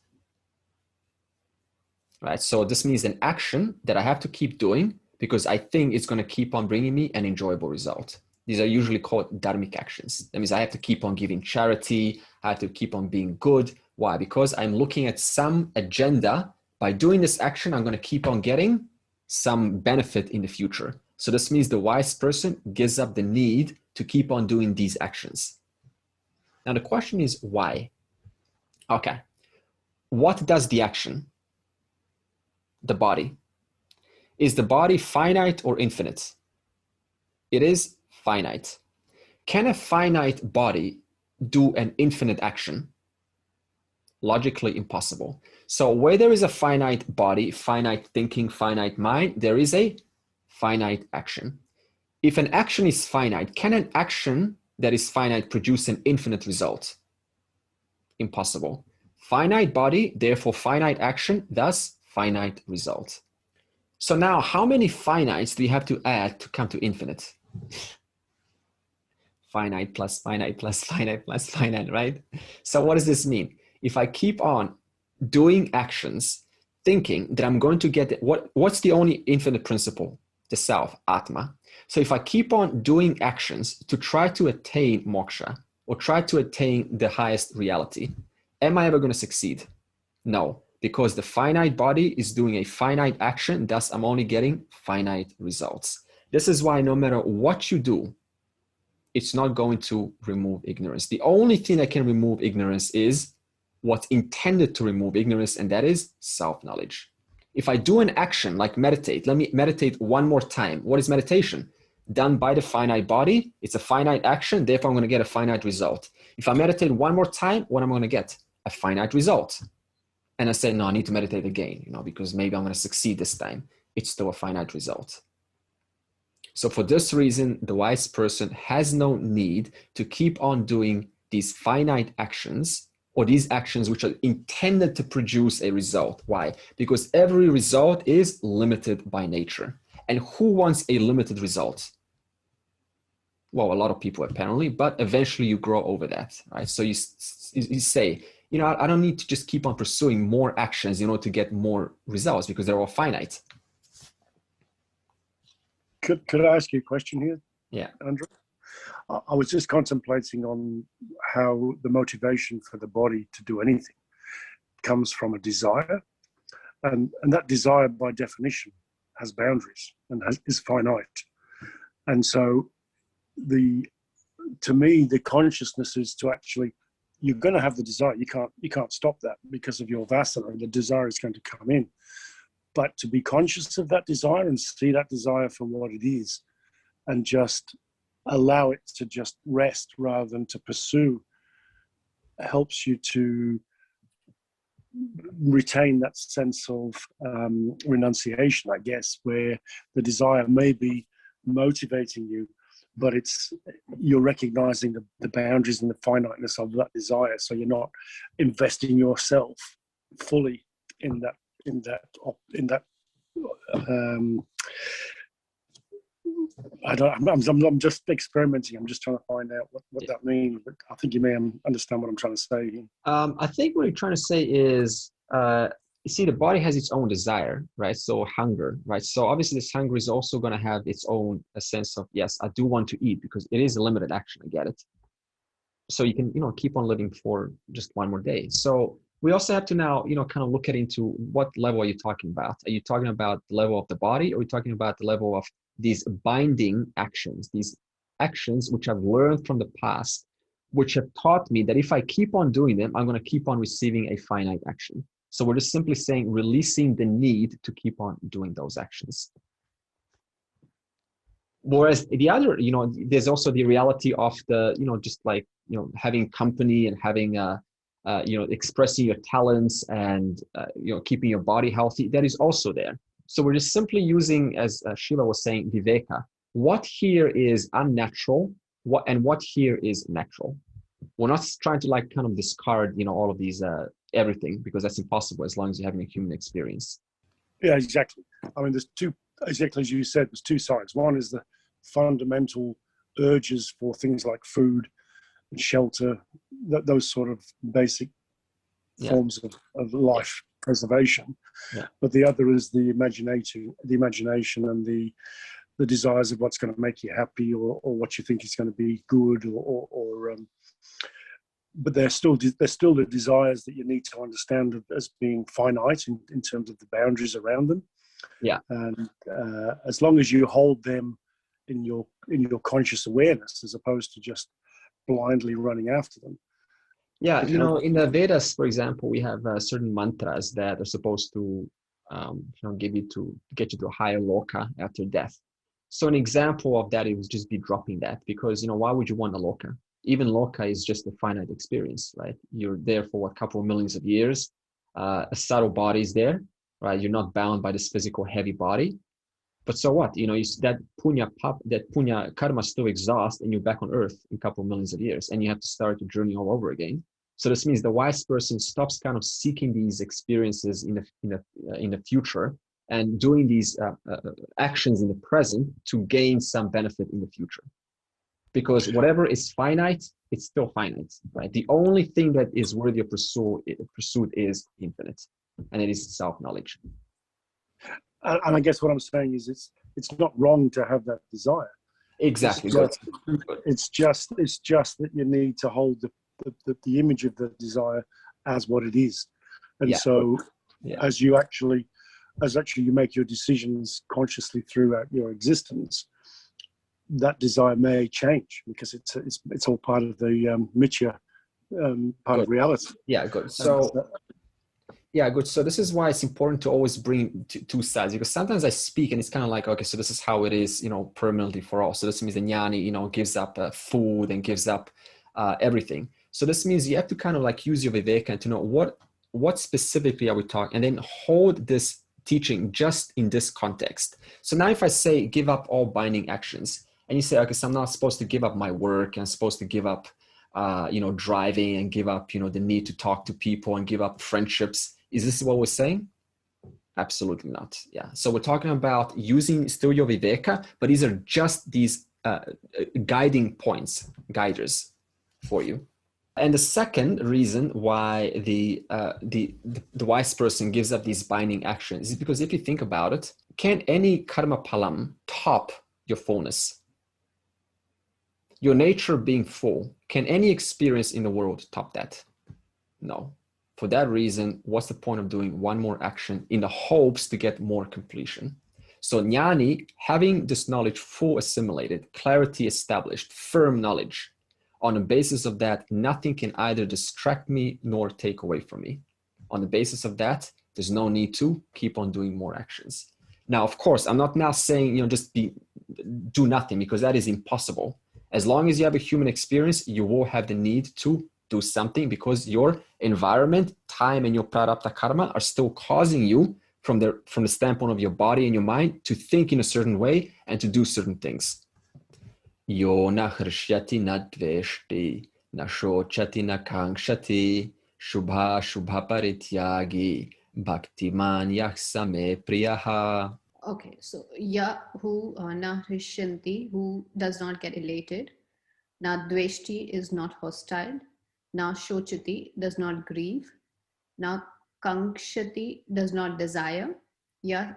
Right? So this means an action that I have to keep doing because I think it's going to keep on bringing me an enjoyable result. These are usually called dharmic actions. That means I have to keep on giving charity. I have to keep on being good. Why? Because I'm looking at some agenda. By doing this action, I'm going to keep on getting some benefit in the future. So this means the wise person gives up the need to keep on doing these actions. Now the question is why? Okay. What does the action? The body. Is the body finite or infinite? It is finite. Can a finite body do an infinite action? Logically impossible. So where there is a finite body, finite thinking, finite mind, there is a finite action. If an action is finite, can an action that is finite produce an infinite result? Impossible. Finite body, therefore finite action, thus finite result. So now how many finites do you have to add to come to infinite? Finite plus finite plus finite plus finite, right? So what does this mean? If I keep on doing actions, thinking that I'm going to get what's the only infinite principle? The self, Atma. So if I keep on doing actions to try to attain moksha or try to attain the highest reality, am I ever going to succeed? No, because the finite body is doing a finite action, thus I'm only getting finite results. This is why no matter what you do, it's not going to remove ignorance. The only thing that can remove ignorance is what's intended to remove ignorance, and that is self-knowledge. If I do an action like meditate, let me meditate one more time. What is meditation? Done by the finite body. It's a finite action, therefore I'm going to get a finite result. If I meditate one more time, what am I going to get? A finite result. and I say, no, I need to meditate again, because maybe I'm going to succeed this time, it's still a finite result. So for this reason, the wise person has no need to keep on doing these finite actions, or these actions which are intended to produce a result. Why? Because every result is limited by nature. And who wants a limited result? Well, a lot of people apparently, but eventually you grow over that, right? So you say, I don't need to just keep on pursuing more actions, to get more results, because they're all finite. Could I ask you a question here? Yeah. Andrew? I was just contemplating on how the motivation for the body to do anything comes from a desire. And that desire, by definition, has boundaries and is finite. And so to me, the consciousness is to actually, you're going to have the desire. You can't stop that because of your vasana. The desire is going to come in. But to be conscious of that desire and see that desire for what it is, and just allow it to just rest rather than to pursue, helps you to retain that sense of renunciation, I guess, where the desire may be motivating you, but you're recognizing the boundaries and the finiteness of that desire. So you're not investing yourself fully in that. I'm just experimenting. I'm just trying to find out what that means. But I think you may understand what I'm trying to say. I think what you're trying to say is, you see, the body has its own desire, right? So hunger, right? So obviously this hunger is also going to have its own sense of, yes, I do want to eat, because it is a limited action. I get it. So you can, keep on living for just one more day. So we also have to now, kind of look at into what level are you talking about? Are you talking about the level of the body, or are you talking about the level of these binding actions, these actions which I've learned from the past, which have taught me that if I keep on doing them, I'm going to keep on receiving a finite action. So we're just simply saying releasing the need to keep on doing those actions. Whereas the other, there's also the reality of the, just like, having company and having expressing your talents and, keeping your body healthy, that is also there. So we're just simply using, as Shiva was saying, viveka. What here is unnatural, what here is natural. We're not trying to kind of discard, all of these, everything, because that's impossible as long as you're having a human experience. Yeah, exactly. I mean, there's two, exactly as you said, there's two sides. One is the fundamental urges for things like food and shelter, those sort of basic forms of life preservation. Yeah. But the other is the imagination and the desires of what's going to make you happy, or what you think is going to be good, but they're still the desires that you need to understand as being finite in terms of the boundaries around them. Yeah. And as long as you hold them in your conscious awareness, as opposed to just blindly running after them. Yeah, in the Vedas, for example, we have certain mantras that are supposed to, get you to a higher loka after death. So an example of that, it would just be dropping that, because why would you want a loka? Even loka is just a finite experience, right? You're there for a couple of millions of years. A subtle body is there, right? You're not bound by this physical heavy body. But so what? That punya karma still exhausts, and you're back on earth in a couple of millions of years, and you have to start the journey all over again. So this means the wise person stops kind of seeking these experiences in the future, and doing these actions in the present to gain some benefit in the future. Because whatever is finite, it's still finite, right? The only thing that is worthy of pursuit is infinite, and it is self-knowledge. And I guess what I'm saying is it's not wrong to have that desire. Exactly. It's just that you need to hold the image of the desire as what it is. And as you make your decisions consciously throughout your existence, that desire may change, because it's all part of the mithya, part of reality. Yeah, good. So this is why it's important to always bring two sides, because sometimes I speak and it's kind of like, okay, so this is how it is, permanently for all. So this means the jnani, gives up food and gives up everything. So this means you have to kind of use your viveka and to know what what specifically are we talking, and then hold this teaching just in this context. So now if I say give up all binding actions, and you say, okay, so I'm not supposed to give up my work, and I'm supposed to give up driving, and give up the need to talk to people, and give up friendships. Is this what we're saying? Absolutely not. Yeah. So we're talking about using still your viveka, but these are just these guiding points, guiders for you. And the second reason why the wise person gives up these binding actions is because if you think about it, can any karma palam top your fullness? Your nature being full, can any experience in the world top that? No. For that reason, what's the point of doing one more action in the hopes to get more completion? So jnani, having this knowledge full assimilated, clarity established, firm knowledge, on the basis of that, nothing can either distract me nor take away from me. On the basis of that, there's no need to keep on doing more actions. Now, of course, I'm not now saying, just do nothing, because that is impossible. As long as you have a human experience, you will have the need to do something, because your environment, time, and your prarabdha karma are still causing you from the standpoint of your body and your mind to think in a certain way and to do certain things. Yo na hrishyati na dveshti, na shochati na kankshati, shubha shubha parityagi, bhaktiman yaksame priyaha. Okay, so ya who na hrisyanti, who does not get elated, na dveshti is not hostile, na shochati does not grieve, na kankshati does not desire, ya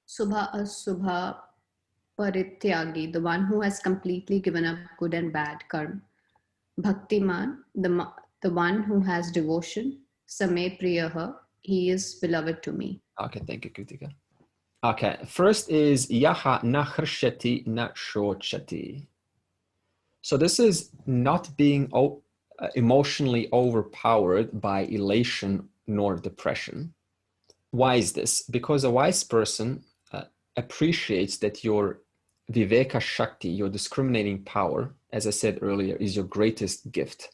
subha asubha parityagi, the one who has completely given up good and bad karma, bhaktiman, the one who has devotion, same priyaha, he is beloved to me. Okay, thank you, Kritika. Okay, first is yaha na hrishyati na shochati. So this is not being emotionally overpowered by elation nor depression. Why is this? Because a wise person appreciates that your viveka shakti, your discriminating power, as I said earlier, is your greatest gift.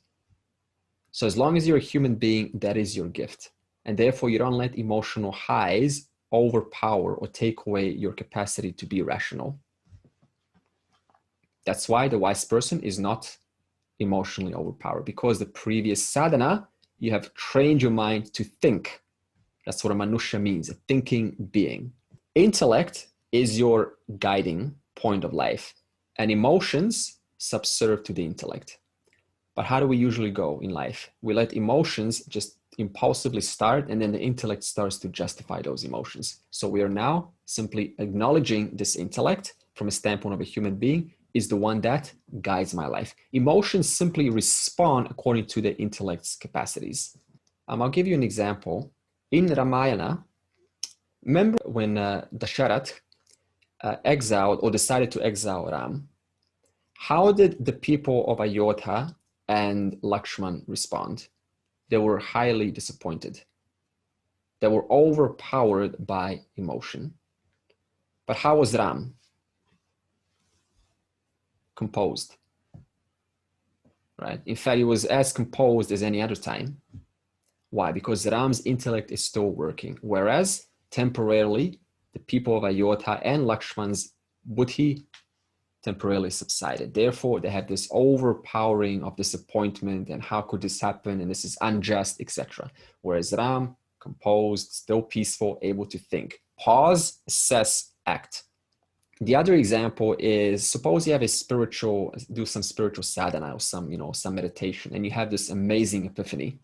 So as long as you're a human being, that is your gift. And therefore you don't let emotional highs overpower or take away your capacity to be rational. That's why the wise person is not emotionally overpowered, because the previous sadhana, you have trained your mind to think. That's what a manusha means, a thinking being. Intellect is your guiding point of life, and emotions subserve to the intellect. But how do we usually go in life? We let emotions just impulsively start, and then the intellect starts to justify those emotions. So we are now simply acknowledging this intellect from a standpoint of a human being is the one that guides my life. Emotions simply respond according to the intellect's capacities. I'll give you an example. In Ramayana, remember when Dasharat exiled or decided to exile Ram, how did the people of Ayodhya and Lakshman respond? They were highly disappointed. They were overpowered by emotion. But how was Ram? Composed, right? In fact, he was as composed as any other time. Why? Because Ram's intellect is still working, whereas temporarily the people of Ayodhya and Lakshman's buddhi temporarily subsided. Therefore, they had this overpowering of disappointment and how could this happen, and this is unjust, etc. Whereas Ram, composed, still peaceful, able to think. Pause, assess, act. The other example is, suppose you have do some spiritual sadhana or some meditation, and you have this amazing epiphany.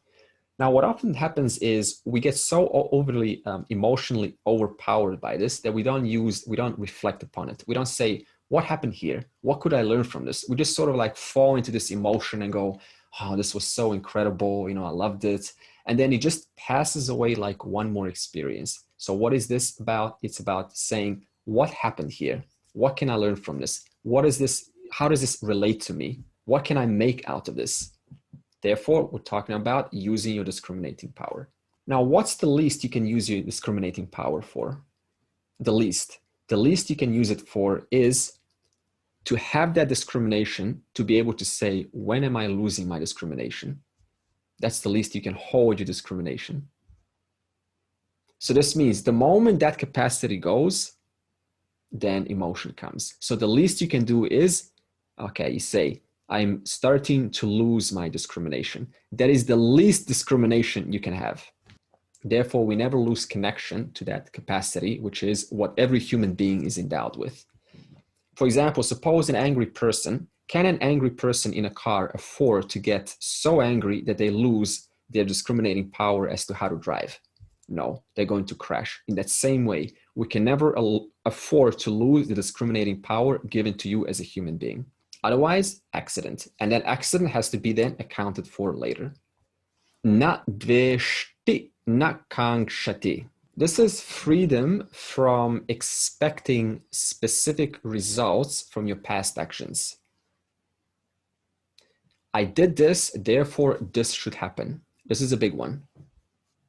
Now, what often happens is we get so overly emotionally overpowered by this that we don't reflect upon it. We don't say, what happened here? What could I learn from this? We just sort of like fall into this emotion and go, oh, this was so incredible. I loved it. And then it just passes away like one more experience. So what is this about? It's about saying, what happened here? What can I learn from this? What is this? How does this relate to me? What can I make out of this? Therefore, we're talking about using your discriminating power. Now, what's the least you can use your discriminating power for? The least you can use it for is to have that discrimination, to be able to say, when am I losing my discrimination? That's the least you can hold your discrimination. So this means the moment that capacity goes, then emotion comes. So the least you can do is, okay, you say, I'm starting to lose my discrimination. That is the least discrimination you can have. Therefore, we never lose connection to that capacity, which is what every human being is endowed with. For example, suppose an angry person, can an angry person in a car afford to get so angry that they lose their discriminating power as to how to drive? No, they're going to crash. In that same way, we can never afford to lose the discriminating power given to you as a human being. Otherwise, accident. And that accident has to be then accounted for later. Na dveshti na kankshati. This is freedom from expecting specific results from your past actions. I did this, therefore this should happen. This is a big one.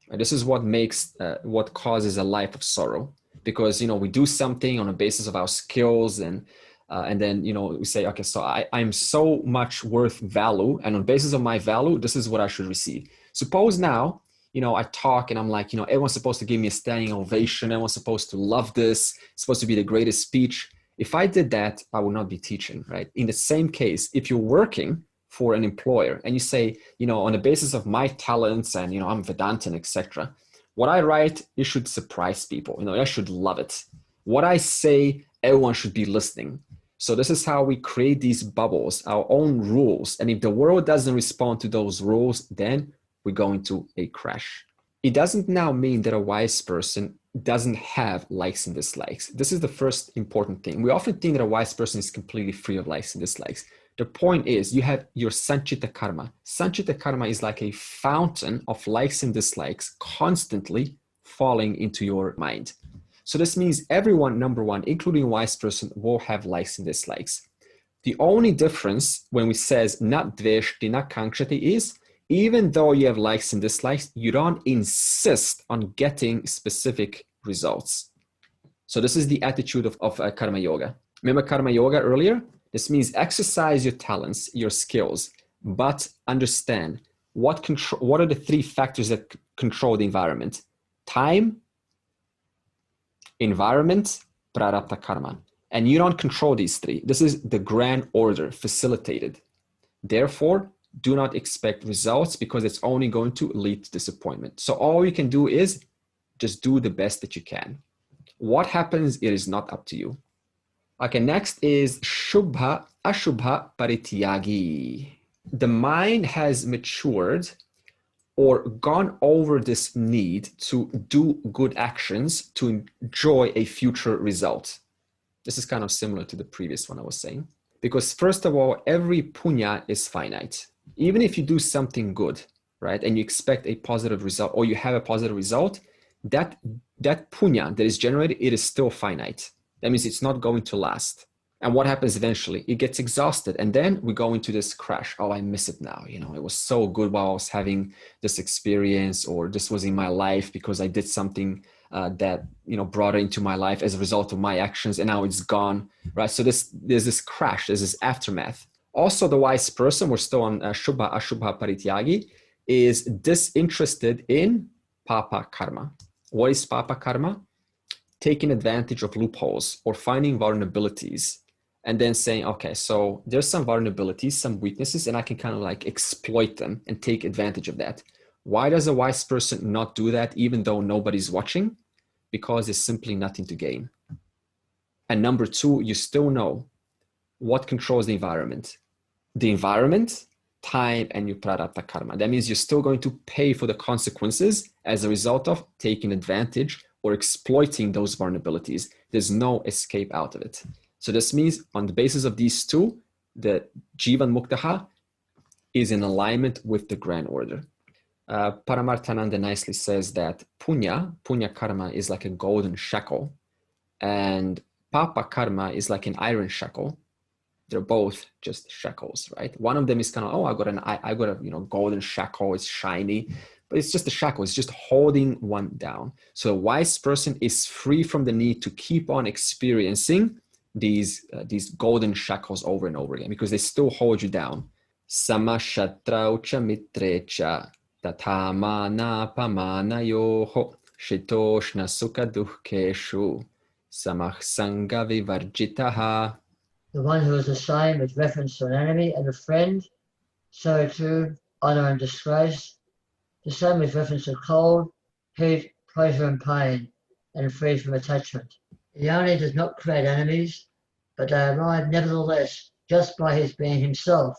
And this is what makes, what causes a life of sorrow. Because, we do something on the basis of our skills and then, we say, okay, so I'm so much worth value. And on the basis of my value, this is what I should receive. Suppose now, I talk and I'm like, everyone's supposed to give me a standing ovation. Everyone's supposed to love this. It's supposed to be the greatest speech. If I did that, I would not be teaching, right? In the same case, if you're working for an employer and you say, on the basis of my talents and, I'm Vedanta, etc. What I write, it should surprise people. I should love it. What I say, everyone should be listening. So this is how we create these bubbles, our own rules. And if the world doesn't respond to those rules, then we go into a crash. It doesn't now mean that a wise person doesn't have likes and dislikes. This is the first important thing. We often think that a wise person is completely free of likes and dislikes. The point is you have your sanchita karma. Sanchita karma is like a fountain of likes and dislikes constantly falling into your mind. So this means everyone, number one, including a wise person, will have likes and dislikes. The only difference when we says not dveshti, not kankshati is, even though you have likes and dislikes, you don't insist on getting specific results. So this is the attitude of karma yoga. Remember karma yoga earlier? This means exercise your talents, your skills, but understand what are the three factors that control the environment? Time, environment, prarabdha karma. And you don't control these three. This is the grand order facilitated. Therefore, do not expect results because it's only going to lead to disappointment. So all you can do is just do the best that you can. What happens, it is not up to you. Okay, next is Shubha Ashubha Parityagi. The mind has matured or gone over this need to do good actions to enjoy a future result. This is kind of similar to the previous one I was saying. Because first of all, every punya is finite. Even if you do something good, right, and you expect a positive result or you have a positive result, that punya that is generated, it is still finite. That means it's not going to last. And what happens eventually? It gets exhausted. And then we go into this crash. Oh, I miss it now. It was so good while I was having this experience, or this was in my life because I did something that, brought it into my life as a result of my actions, and now it's gone, right? So there's this crash, there's this aftermath. Also, the wise person, we're still on Shubha Ashubha Parityagi, is disinterested in papa karma. What is papa karma? Taking advantage of loopholes or finding vulnerabilities and then saying, okay, so there's some vulnerabilities, some weaknesses, and I can kind of like exploit them and take advantage of that. Why does a wise person not do that even though nobody's watching? Because there's simply nothing to gain. And number two, you still know what controls the environment. The environment, time, and your prarabdha karma. That means you're still going to pay for the consequences as a result of taking advantage or exploiting those vulnerabilities. There's no escape out of it. So this means on the basis of these two, the Jivan Muktaha is in alignment with the grand order. Paramarthananda nicely says that punya karma is like a golden shekel, and papa karma is like an iron shekel. They're both just shekels, right? One of them is kind of, I got a golden shekel, it's shiny, but it's just a shekel. It's just holding one down. So a wise person is free from the need to keep on experiencing these golden shekels over and over again because they still hold you down. Samashatraucha mitrecha Tatha mana pamanayoho shitoshna sukha dukkeshu samah sangha vivarjitaha. The one who is the same with reference to an enemy and a friend, so too honour and disgrace, the same with reference to cold, heat, pleasure and pain, and free from attachment. Jnani does not create enemies, but they arrive nevertheless just by his being himself.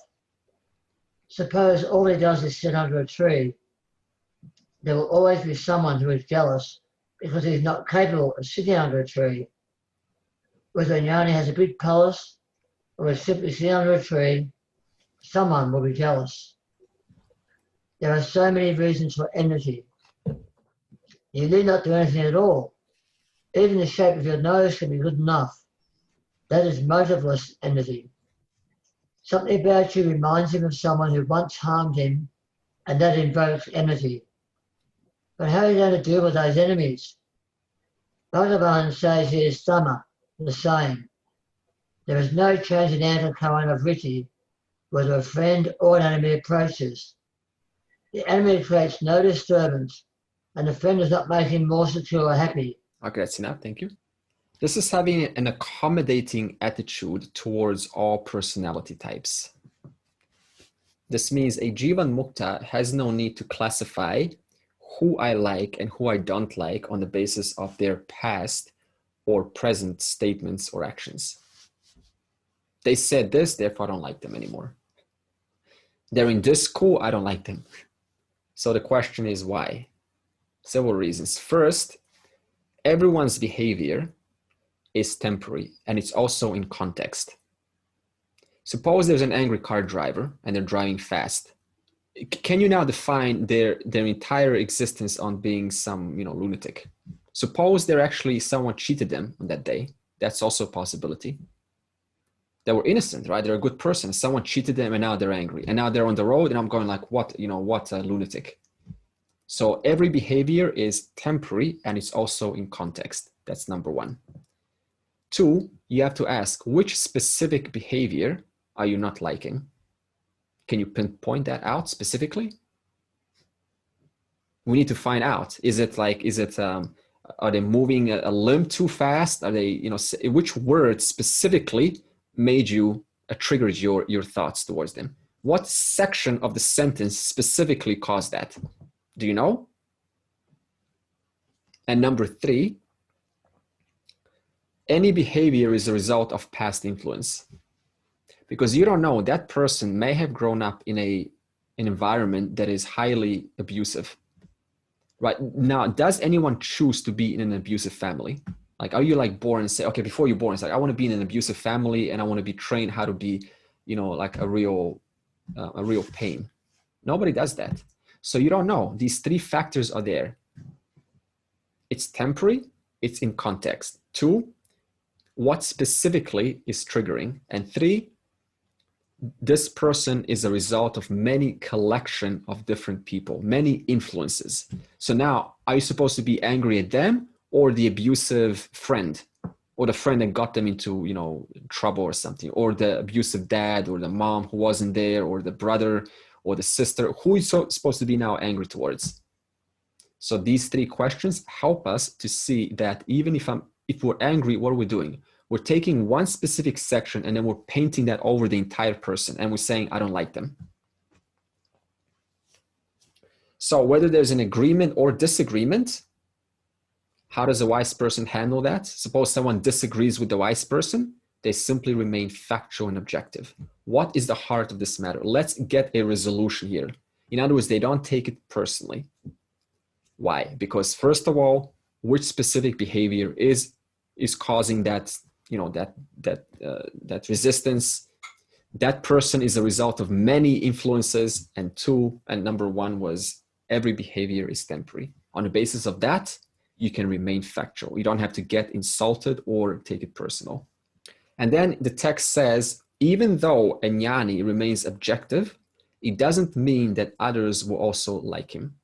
Suppose all he does is sit under a tree. There will always be someone who is jealous because he is not capable of sitting under a tree. Whether Jnani has a big palace or is simply sitting under a tree, someone will be jealous. There are so many reasons for enmity. You need not do anything at all. Even the shape of your nose can be good enough. That is motiveless enmity. Something about you reminds him of someone who once harmed him, and that invokes enmity. But how are you going to deal with those enemies? Bhagavad says here is Sama, the same. There is no change in anti-current of vritti, whether a friend or an enemy approaches. The enemy creates no disturbance, and the friend does not make him more secure or happy. Okay, that's enough. Thank you. This is having an accommodating attitude towards all personality types. This means a Jivan Mukta has no need to classify who I like and who I don't like on the basis of their past or present statements or actions. They said this, therefore I don't like them anymore. They're in this school, I don't like them. So the question is why? Several reasons. First, everyone's behavior is temporary and it's also in context. Suppose there's an angry car driver and they're driving fast. Can you now define their entire existence on being some lunatic? Suppose they're actually someone cheated them on that day. That's also a possibility. They were innocent, right? They're a good person. Someone cheated them and now they're angry. And now they're on the road and I'm going like, what a lunatic. So every behavior is temporary and it's also in context. That's number one. Two, you have to ask, which specific behavior are you not liking? Can you pinpoint that out specifically? We need to find out. Are they moving a limb too fast? Are they, which word specifically triggered your thoughts towards them? What section of the sentence specifically caused that? Do you know? And number three, any behavior is a result of past influence. Because you don't know, that person may have grown up in an environment that is highly abusive. Right now, does anyone choose to be in an abusive family? Like, are you born and say, okay, before you're born, it's like, I want to be in an abusive family and I want to be trained how to be, like a real pain. Nobody does that. So you don't know. These three factors are there. It's temporary, it's in context. Two, what specifically is triggering? And three, this person is a result of many collection of different people, many influences. So now, are you supposed to be angry at them or the abusive friend, or the friend that got them into, trouble or something, or the abusive dad, or the mom who wasn't there, or the brother, or the sister? Who is supposed to be now angry towards? So these three questions help us to see that even if we're angry, what are we doing? We're taking one specific section and then we're painting that over the entire person and we're saying, I don't like them. So whether there's an agreement or disagreement, how does a wise person handle that? Suppose someone disagrees with the wise person, they simply remain factual and objective. What is the heart of this matter? Let's get a resolution here. In other words, they don't take it personally. Why? Because first of all, which specific behavior is causing that, that resistance? That person is a result of many influences. And number one was every behavior is temporary. On the basis of that, you can remain factual. You don't have to get insulted or take it personal. And then the text says, even though a jnani remains objective, it doesn't mean that others will also like him.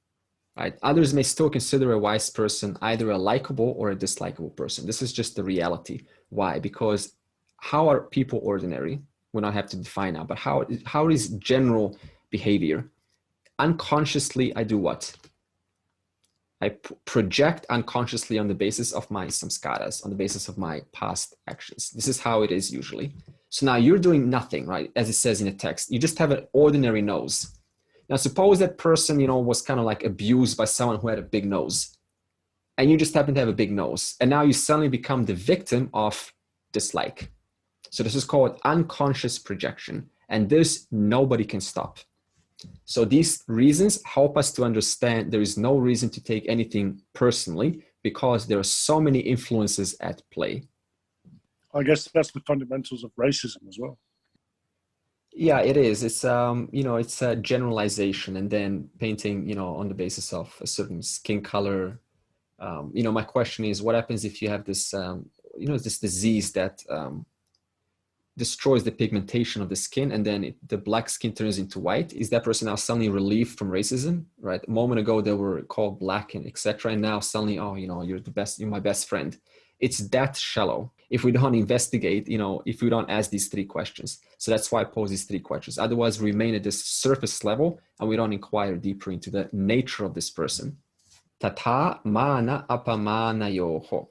Right? Others may still consider a wise person either a likable or a dislikable person. This is just the reality. Why? Because how are people ordinary? We don't have to define now, but how is general behavior? unconsciously I do what? I project unconsciously on the basis of my samskaras, on the basis of my past actions. This is how it is usually. So now you're doing nothing, right? As it says in the text, you just have an ordinary nose. Now suppose that person, was kind of like abused by someone who had a big nose, and you just happen to have a big nose, and now you suddenly become the victim of dislike. So this is called unconscious projection, and this nobody can stop. So these reasons help us to understand there is no reason to take anything personally, because there are so many influences at play. I guess that's the fundamentals of racism as well. Yeah, it is. It's it's a generalization, and then painting, on the basis of a certain skin color. My question is, what happens if you have this, this disease that destroys the pigmentation of the skin, and then the black skin turns into white? Is that person now suddenly relieved from racism? Right? A moment ago they were called black and etc., and now suddenly, you're the best, you're my best friend. It's that shallow if we don't investigate, if we don't ask these three questions. So that's why I pose these three questions. Otherwise, we remain at this surface level and we don't inquire deeper into the nature of this person. Tata mana apamana yoho.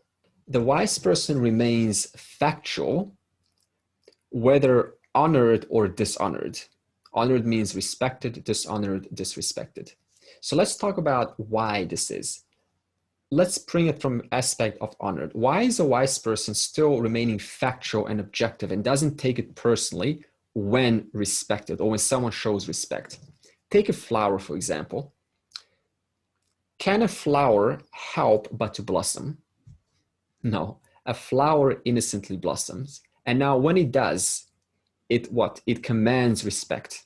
The wise person remains factual, whether honored or dishonored. Honored means respected, dishonored, disrespected. So let's talk about why this is. Let's bring it from aspect of honored. Why is a wise person still remaining factual and objective and doesn't take it personally when respected or when someone shows respect? Take a flower, for example. Can a flower help but to blossom? No, a flower innocently blossoms. And now when it does, it commands respect.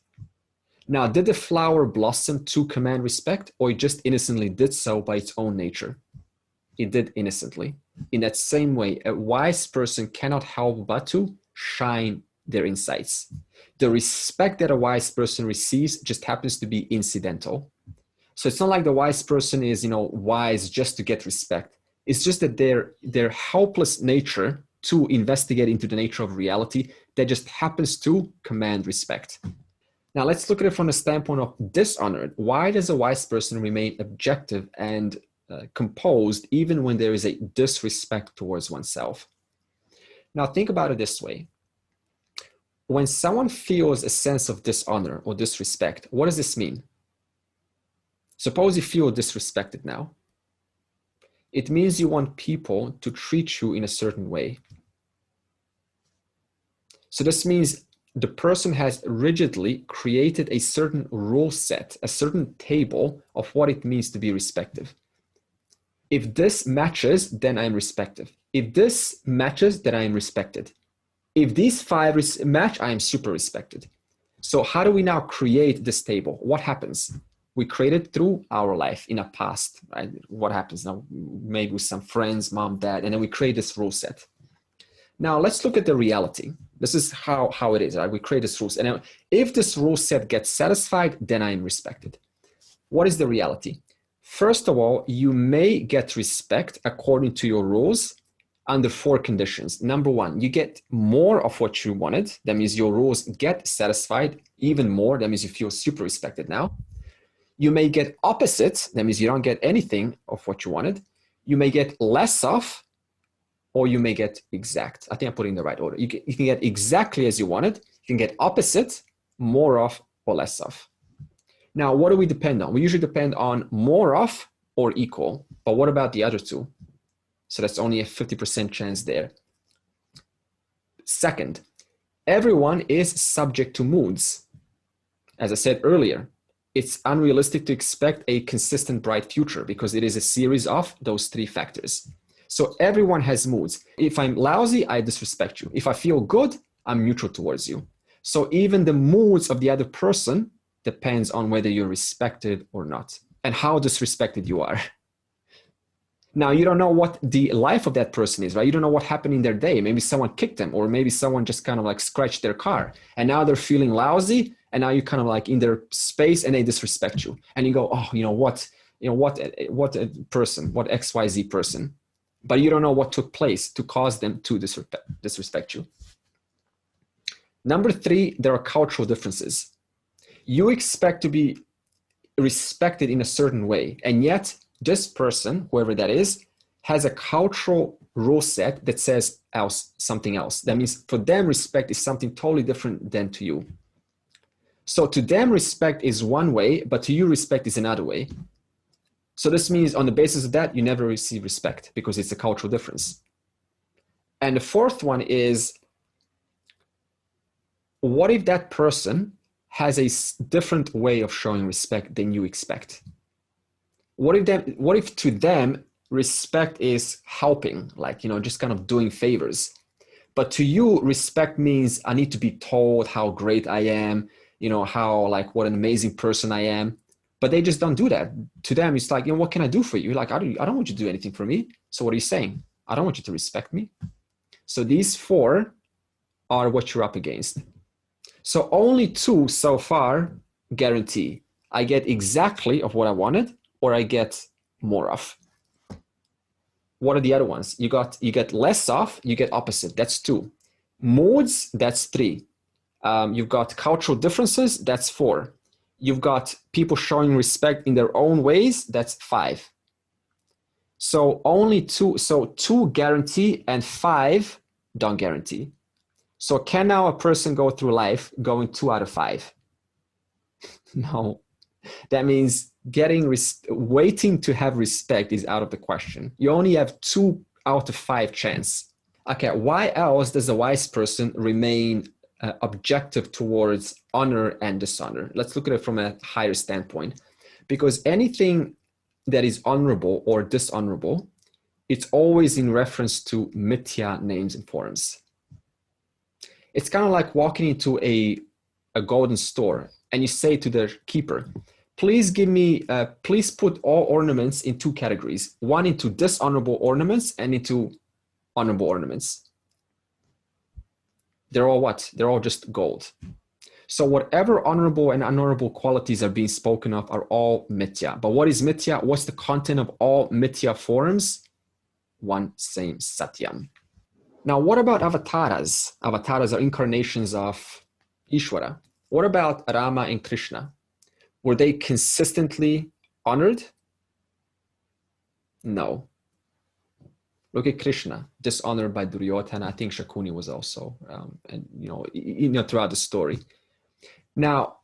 Now, did the flower blossom to command respect, or it just innocently did so by its own nature? It did innocently. In that same way, a wise person cannot help but to shine their insights. The respect that a wise person receives just happens to be incidental. So it's not like the wise person is, wise just to get respect. It's just that their helpless nature to investigate into the nature of reality that just happens to command respect. Now let's look at it from the standpoint of dishonored. Why does a wise person remain objective and composed even when there is a disrespect towards oneself? Now think about it this way. When someone feels a sense of dishonor or disrespect, what does this mean? Suppose you feel disrespected now. It means you want people to treat you in a certain way. So this means the person has rigidly created a certain rule set, a certain table of what it means to be respected. If this matches, then I'm respected. If this matches, then I am respected. If these five match, I am super respected. So how do we now create this table? What happens? We create it through our life in a past, right? What happens now? Maybe with some friends, mom, dad, and then we create this rule set. Now let's look at the reality. This is how it is, right? We create this rules. And if this rule set gets satisfied, then I am respected. What is the reality? First of all, you may get respect according to your rules under 4 conditions. Number 1, you get more of what you wanted. That means your rules get satisfied even more. That means you feel super respected now. You may get opposite. That means you don't get anything of what you wanted. You may get less of, or you may get exact. I think I put it in the right order. You can get exactly as you wanted. You can get opposite, more of, or less of. Now, what do we depend on? We usually depend on more of or equal. But what about the other 2? So that's only a 50% chance there. Second, everyone is subject to moods. As I said earlier, it's unrealistic to expect a consistent bright future because it is a series of those 3 factors. So everyone has moods. If I'm lousy, I disrespect you. If I feel good, I'm neutral towards you. So even the moods of the other person depends on whether you're respected or not and how disrespected you are. Now, you don't know what the life of that person is, right? You don't know what happened in their day. Maybe someone kicked them, or maybe someone just kind of like scratched their car and now they're feeling lousy, and now you're kind of like in their space and they disrespect you. And you go, oh, what a person, what XYZ person. But you don't know what took place to cause them to disrespect you. Number 3, there are cultural differences. You expect to be respected in a certain way. And yet this person, whoever that is, has a cultural rule set that says something else. That means for them, respect is something totally different than to you. So to them, respect is one way, but to you, respect is another way. So this means on the basis of that, you never receive respect because it's a cultural difference. And the fourth one is, what if that person has a different way of showing respect than you expect? What if to them, respect is helping, like, just kind of doing favors. But to you, respect means I need to be told how great I am, how, like, what an amazing person I am. But they just don't do that. To them, it's like, what can I do for you? Like, I don't want you to do anything for me. So what are you saying? I don't want you to respect me. So these four are what you're up against. So only two so far guarantee. I get exactly of what I wanted, or I get more of. What are the other ones? You get less of, you get opposite. That's 2. Moods, that's 3. You've got cultural differences, that's 4. You've got people showing respect in their own ways, that's 5. So only 2, so 2 guarantee and 5 don't guarantee. So can now a person go through life going 2 out of 5? No. That means waiting to have respect is out of the question. You only have 2 out of 5 chance. Okay, why else does a wise person remain objective towards honor and dishonor? Let's look at it from a higher standpoint. Because anything that is honorable or dishonorable, it's always in reference to mithya names and forms. It's kind of like walking into a golden store and you say to the keeper, please put all ornaments in 2 categories, one into dishonorable ornaments and into honorable ornaments. They're all what? They're all just gold. So whatever honorable and unhonorable qualities are being spoken of are all mithya. But what is mithya? What's the content of all mithya forms? One same satyam. Now, what about avatars? Avatars are incarnations of Ishvara. What about Rama and Krishna? Were they consistently honored? No. Look at Krishna, dishonored by Duryodhana. I think Shakuni was also, throughout the story. Now,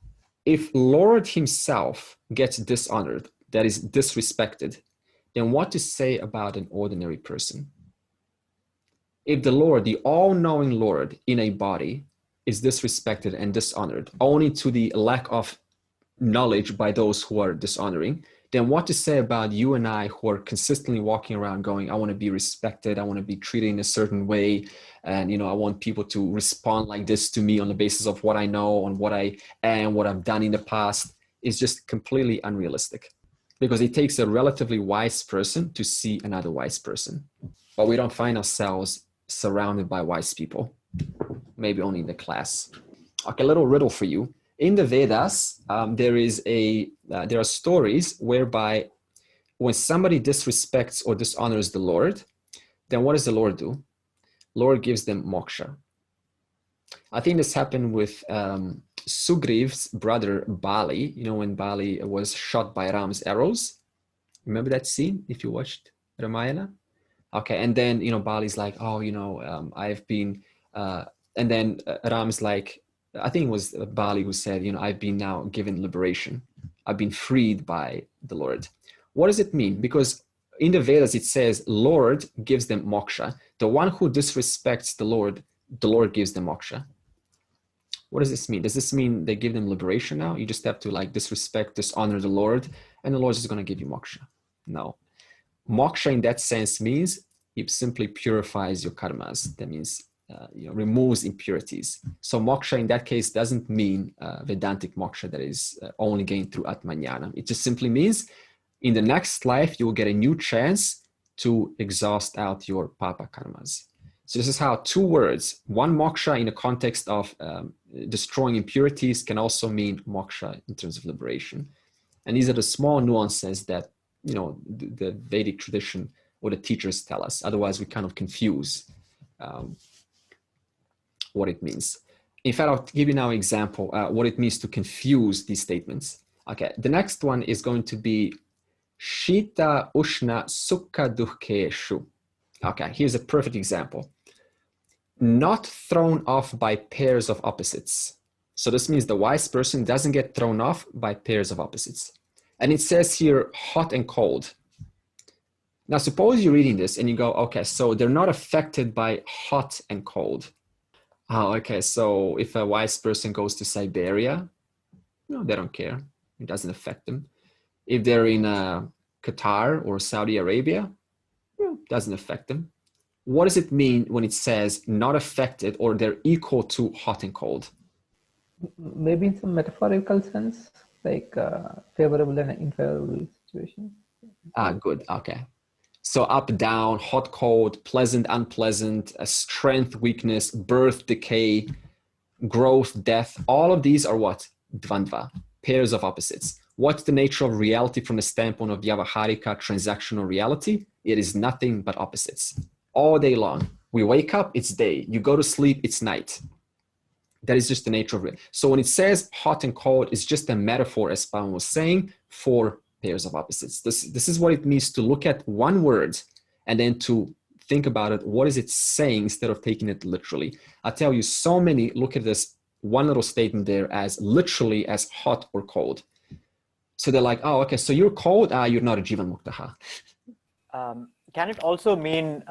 if Lord himself gets dishonored, that is disrespected, then what to say about an ordinary person? If the Lord, the all-knowing Lord in a body, is disrespected and dishonored only to the lack of knowledge by those who are dishonoring, then what to say about you and I who are consistently walking around going, I want to be respected, I want to be treated in a certain way, and I want people to respond like this to me on the basis of what I know, on what I am, what I've done in the past, is just completely unrealistic. Because it takes a relatively wise person to see another wise person. But we don't find ourselves surrounded by wise people. Maybe only in the class. Okay, a little riddle for you. In the Vedas, there are stories whereby when somebody disrespects or dishonors the Lord, then what does the Lord do? Lord gives them moksha. I think this happened with Sugriv's brother Bali, when Bali was shot by Ram's arrows. Remember that scene if you watched Ramayana? Okay, and then, Bali's like, I've been, and then Ram's like, I think it was Bali who said, I've been now given liberation. I've been freed by the Lord. What does it mean? Because in the Vedas, it says, Lord gives them moksha. The one who disrespects the Lord gives them moksha. What does this mean? Does this mean they give them liberation now? You just have to disrespect, dishonor the Lord, and the Lord is going to give you moksha. No. Moksha in that sense means it simply purifies your karmas. That means removes impurities. So moksha in that case doesn't mean Vedantic moksha that is only gained through Atmajnana. It just simply means in the next life you will get a new chance to exhaust out your papa karmas. So this is how 2 words, one moksha in the context of destroying impurities can also mean moksha in terms of liberation. And these are the small nuances that the Vedic tradition or the teachers tell us. Otherwise we kind of confuse what it means. In fact, I'll give you now an example what it means to confuse these statements. Okay, the next one is going to be Shita Ushna Sukha Dukkeshu. Okay, here's a perfect example. Not thrown off by pairs of opposites. So this means the wise person doesn't get thrown off by pairs of opposites. And it says here hot and cold. Now suppose you're reading this and you go, okay, so they're not affected by hot and cold. Oh, okay, so if a wise person goes to Siberia, no, they don't care. It doesn't affect them. If they're in Qatar or Saudi Arabia, it doesn't affect them. What does it mean when it says not affected or they're equal to hot and cold? Maybe in some metaphorical sense, like favorable and unfavorable situation. Ah, good. Okay. So up, down, hot, cold, pleasant, unpleasant, strength, weakness, birth, decay, growth, death. All of these are what? Dvandva, pairs of opposites. What's the nature of reality from the standpoint of Vyavaharika, transactional reality? It is nothing but opposites. All day long. We wake up, it's day. You go to sleep, it's night. That is just the nature of it. So when it says hot and cold, it's just a metaphor, as Pawan was saying, for pairs of opposites. This is what it means to look at one word and then to think about it. What is it saying instead of taking it literally? I tell you, so many look at this one little statement there as literally as hot or cold. So they're like, oh, okay, so you're cold, you're not a Jivan Muktaha. Can it also mean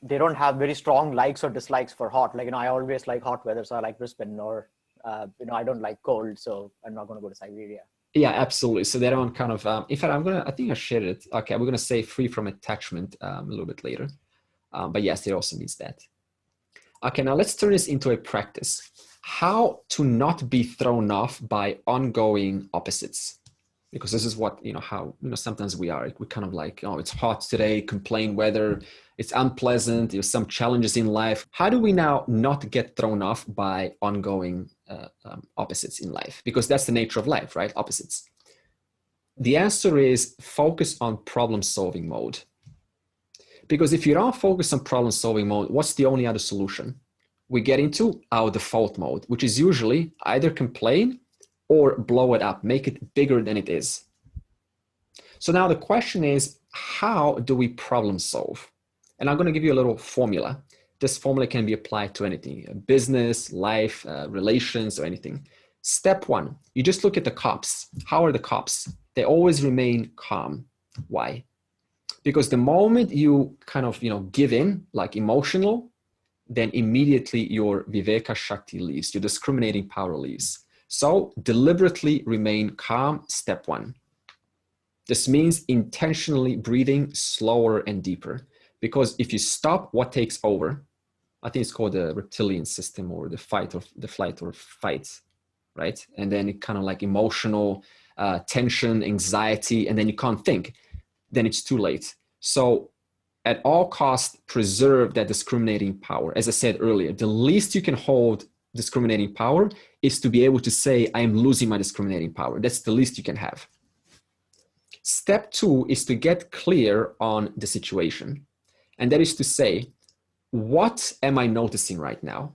they don't have very strong likes or dislikes for hot? Like, I always like hot weather, so I like Brisbane, or, I don't like cold, so I'm not going to go to Siberia. Yeah, absolutely. So they don't kind of, in fact, I think I shared it. Okay, we're going to say free from attachment a little bit later. But yes, it also means that. Okay, now let's turn this into a practice. How to not be thrown off by ongoing opposites. Because this is what, how, sometimes we are. We kind of like, oh, it's hot today, complain weather, it's unpleasant, there's some challenges in life. How do we now not get thrown off by ongoing opposites in life? Because that's the nature of life, right? Opposites. The answer is focus on problem-solving mode. Because if you don't focus on problem-solving mode, what's the only other solution? We get into our default mode, which is usually either complain or blow it up, make it bigger than it is. So now the question is, how do we problem solve? And I'm going to give you a little formula. This formula can be applied to anything, business, life, relations, or anything. Step one, you just look at the cops. How are the cops? They always remain calm. Why? Because the moment you kind of, give in, like emotional, then immediately your Viveka Shakti leaves, your discriminating power leaves. So deliberately remain calm, step one. This means intentionally breathing slower and deeper. Because if you stop, what takes over? I think it's called the reptilian system, or the flight or fight, right? And then it kind of like emotional tension, anxiety, and then you can't think. Then it's too late. So at all costs, preserve that discriminating power. As I said earlier, the least you can hold discriminating power is to be able to say, I am losing my discriminating power. That's the least you can have. Step two is to get clear on the situation. And that is to say, what am I noticing right now?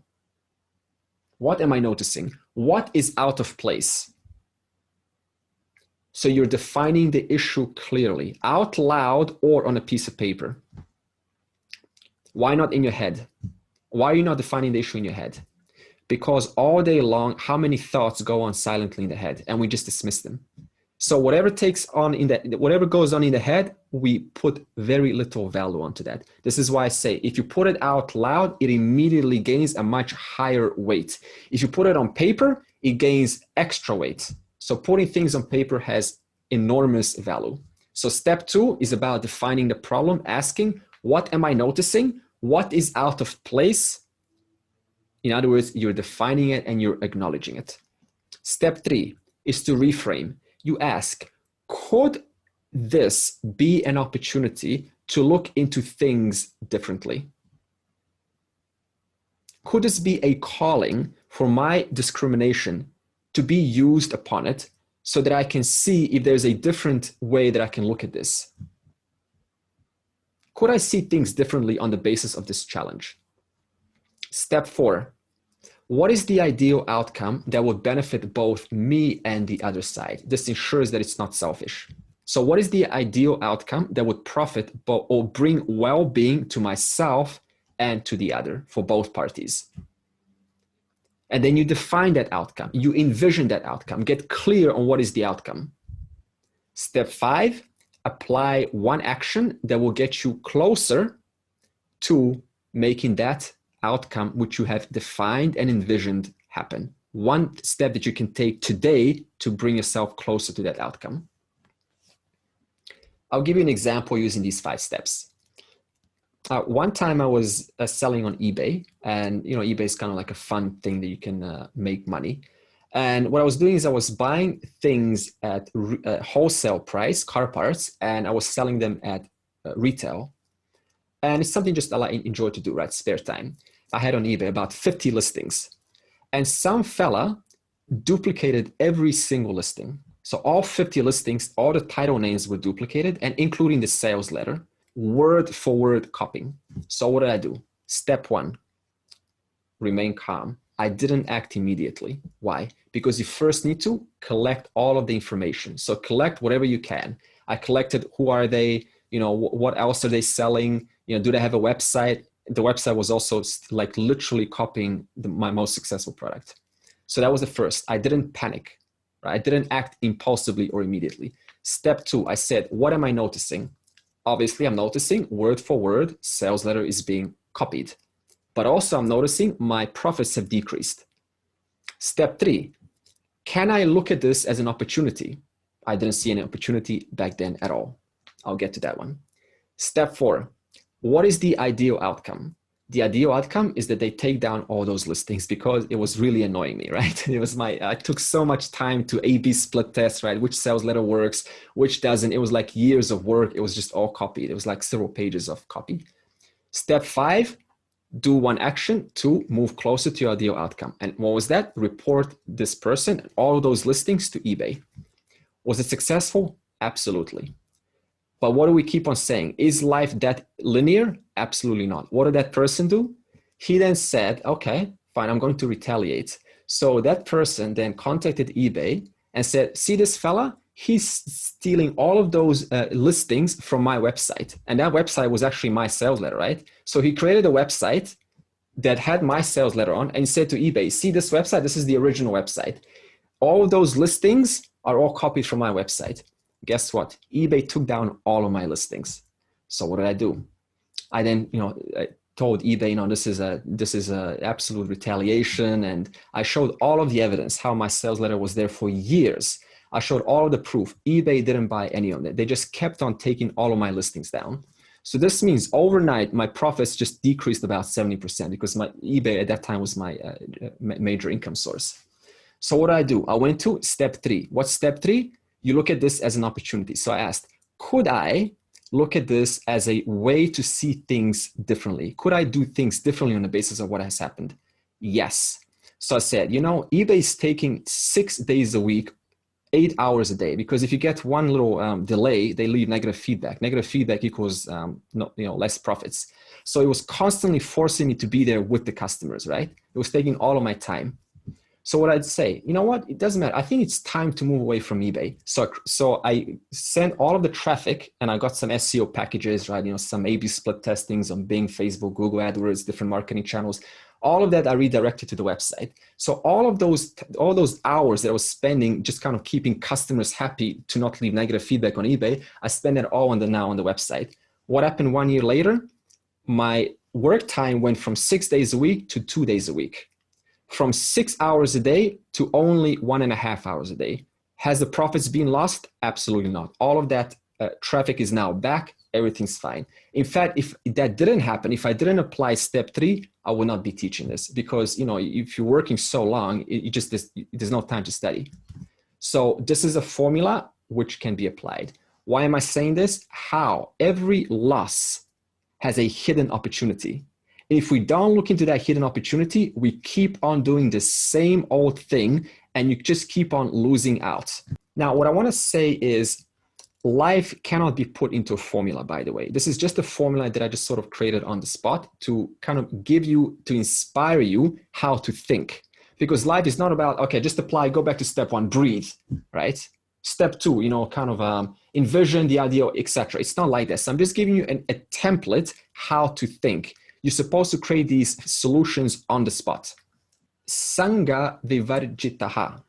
What am I noticing? What is out of place? So you're defining the issue clearly, out loud or on a piece of paper. Why not in your head? Why are you not defining the issue in your head? Because all day long, how many thoughts go on silently in the head, and we just dismiss them. So whatever goes on in the head, we put very little value onto that. This is why I say, if you put it out loud, it immediately gains a much higher weight. If you put it on paper, it gains extra weight. So putting things on paper has enormous value. So step two is about defining the problem, asking, what am I noticing? What is out of place? In other words, you're defining it and you're acknowledging it. Step three is to reframe. You ask, could this be an opportunity to look into things differently? Could this be a calling for my discrimination to be used upon it so that I can see if there's a different way that I can look at this? Could I see things differently on the basis of this challenge? Step four, what is the ideal outcome that would benefit both me and the other side? This ensures that it's not selfish. So what is the ideal outcome that would profit or bring well-being to myself and to the other for both parties? And then you define that outcome. You envision that outcome. Get clear on what is the outcome. Step 5, apply one action that will get you closer to making that outcome which you have defined and envisioned happen. One step that you can take today to bring yourself closer to that outcome. I'll give you an example using these 5 steps. One time I was selling on eBay, and eBay is kind of like a fun thing that you can make money. And what I was doing is I was buying things at wholesale price, car parts, and I was selling them at retail. And it's something just I enjoy to do, right? Spare time. I had on eBay about 50 listings, and some fella duplicated every single listing. So all 50 listings, all the title names were duplicated, and including the sales letter, word for word copying. So what did I do? Step 1, remain calm. I didn't act immediately. Why? Because you first need to collect all of the information. So collect whatever you can. I collected who are they, what else are they selling? Do they have a website? The website was also like literally copying my most successful product. So that was the first. I didn't panic. Right? I didn't act impulsively or immediately. Step 2, I said, what am I noticing? Obviously, I'm noticing word for word, sales letter is being copied. But also I'm noticing my profits have decreased. Step 3, can I look at this as an opportunity? I didn't see any opportunity back then at all. I'll get to that one. Step 4, what is the ideal outcome? The ideal outcome is that they take down all those listings because it was really annoying me, right? I took so much time to A/B split test, right? Which sales letter works, which doesn't. It was like years of work. It was just all copied. It was like several pages of copy. Step 5, do one action to move closer to your ideal outcome. And what was that? Report this person, all those listings to eBay. Was it successful? Absolutely. But what do we keep on saying? Is life that linear? Absolutely not. What did that person do? He then said, okay, fine, I'm going to retaliate. So that person then contacted eBay and said, see this fella? He's stealing all of those listings from my website. And that website was actually my sales letter, right? So he created a website that had my sales letter on and said to eBay, see this website? This is the original website. All of those listings are all copied from my website. Guess what? eBay took down all of my listings. So what did I do? I then, I told eBay, this is a absolute retaliation. And I showed all of the evidence, how my sales letter was there for years. I showed all of the proof. eBay didn't buy any of it. They just kept on taking all of my listings down. So this means overnight, my profits just decreased about 70% because my eBay at that time was my major income source. So what did I do? I went to step 3. What's step 3? You look at this as an opportunity. So I asked, could I look at this as a way to see things differently? Could I do things differently on the basis of what has happened? Yes. So I said, eBay is taking 6 days a week, 8 hours a day, because if you get one little delay, they leave negative feedback. Negative feedback equals less profits. So it was constantly forcing me to be there with the customers, right? It was taking all of my time. So what I'd say, you know what? It doesn't matter. I think it's time to move away from eBay. So I sent all of the traffic and I got some SEO packages, right? Some A/B split testings on Bing, Facebook, Google AdWords, different marketing channels. All of that I redirected to the website. So all those hours that I was spending just kind of keeping customers happy to not leave negative feedback on eBay, I spend it all on the website. What happened 1 year later? My work time went from 6 days a week to 2 days a week. From 6 hours a day to only 1.5 hours a day. Has the profits been lost? Absolutely not. All of that traffic is now back. Everything's fine. In fact, if that didn't happen, if I didn't apply step 3, I would not be teaching this because, if you're working so long, there's no time to study. So this is a formula which can be applied. Why am I saying this? How? Every loss has a hidden opportunity. If we don't look into that hidden opportunity, we keep on doing the same old thing and you just keep on losing out. Now, what I want to say is life cannot be put into a formula, by the way. This is just a formula that I just sort of created on the spot to kind of give you, to inspire you how to think. Because life is not about, okay, just apply, go back to step one, breathe, right? Step two, kind of envision the idea, etc. It's not like that. So I'm just giving you a template how to think. You're supposed to create these solutions on the spot. Sangha vivarjitaha.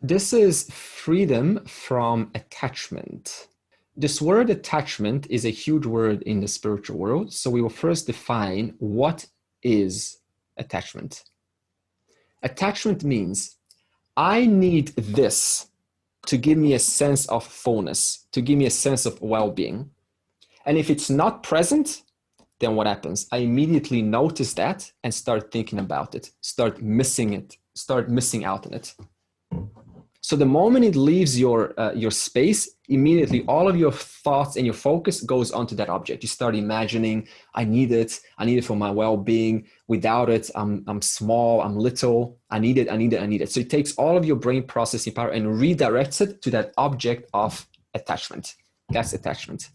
This is freedom from attachment. This word attachment is a huge word in the spiritual world. So we will first define what is attachment. Attachment means I need this to give me a sense of fullness, to give me a sense of well-being. And if it's not present, then what happens? I immediately notice that and start thinking about it, start missing out on it. So the moment it leaves your space, immediately all of your thoughts and your focus goes onto that object. You start imagining, I need it for my well-being. Without it, I'm small, I'm little, I need it. So it takes all of your brain processing power and redirects it to that object of attachment. That's attachment.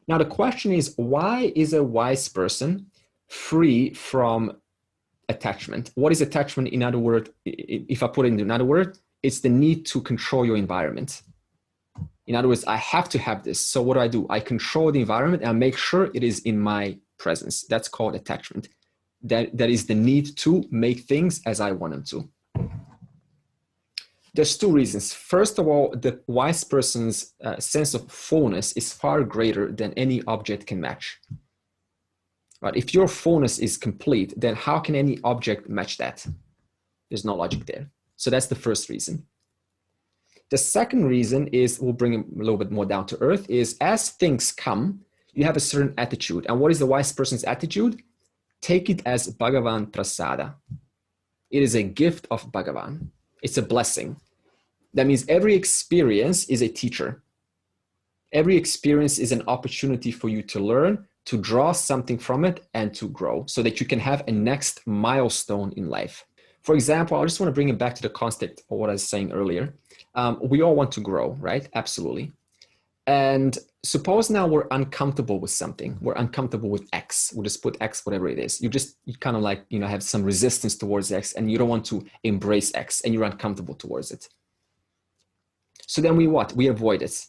Now the question is, why is a wise person free from attachment? What is attachment? In other words, if I put it in another word, it's the need to control your environment. In other words, I have to have this. So what do? I control the environment and I make sure it is in my presence. That's called attachment. That is the need to make things as I want them to. There's two reasons. First of all, the wise person's sense of fullness is far greater than any object can match. Right? If your fullness is complete, then how can any object match that? There's no logic there. So that's the first reason. The second reason is, we'll bring it a little bit more down to earth, is as things come, you have a certain attitude. And what is the wise person's attitude? Take it as Bhagavan Prasada. It is a gift of Bhagavan. It's a blessing. That means every experience is a teacher. Every experience is an opportunity for you to learn, to draw something from it, and to grow so that you can have a next milestone in life. For example, I just want to bring it back to the concept of what I was saying earlier. We all want to grow, right? Absolutely. And suppose now we're uncomfortable with something. We're uncomfortable with X. We'll just put X, whatever it is. You kind of like, have some resistance towards X and you don't want to embrace X and you're uncomfortable towards it. So then we avoid it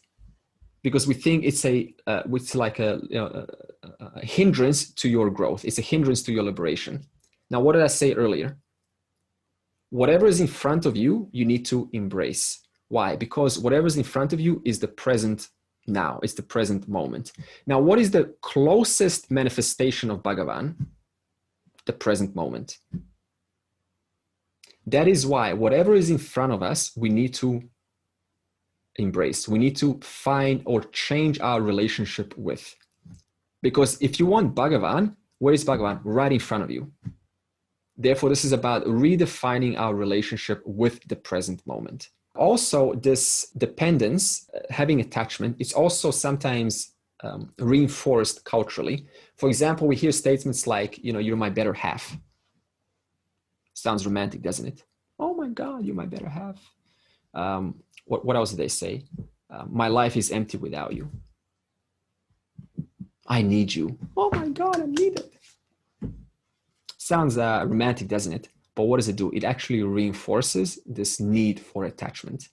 because we think it's like a hindrance to your growth. It's a hindrance to your liberation. Now, what did I say earlier? Whatever is in front of you, you need to embrace. Why? Because whatever is in front of you is the present now. It's the present moment. Now, what is the closest manifestation of Bhagavan? The present moment. That is why whatever is in front of us, we need to embrace. We need to find or change our relationship with. Because if you want Bhagavan, where is Bhagavan? Right in front of you. Therefore, this is about redefining our relationship with the present moment. Also, this dependence, having attachment, it's also sometimes reinforced culturally. For example, we hear statements like, you're my better half. Sounds romantic, doesn't it? Oh my God, you're my better half. What else do they say? My life is empty without you. I need you. Oh my God, I need it. Sounds romantic, doesn't it? But what does it do? It actually reinforces this need for attachment.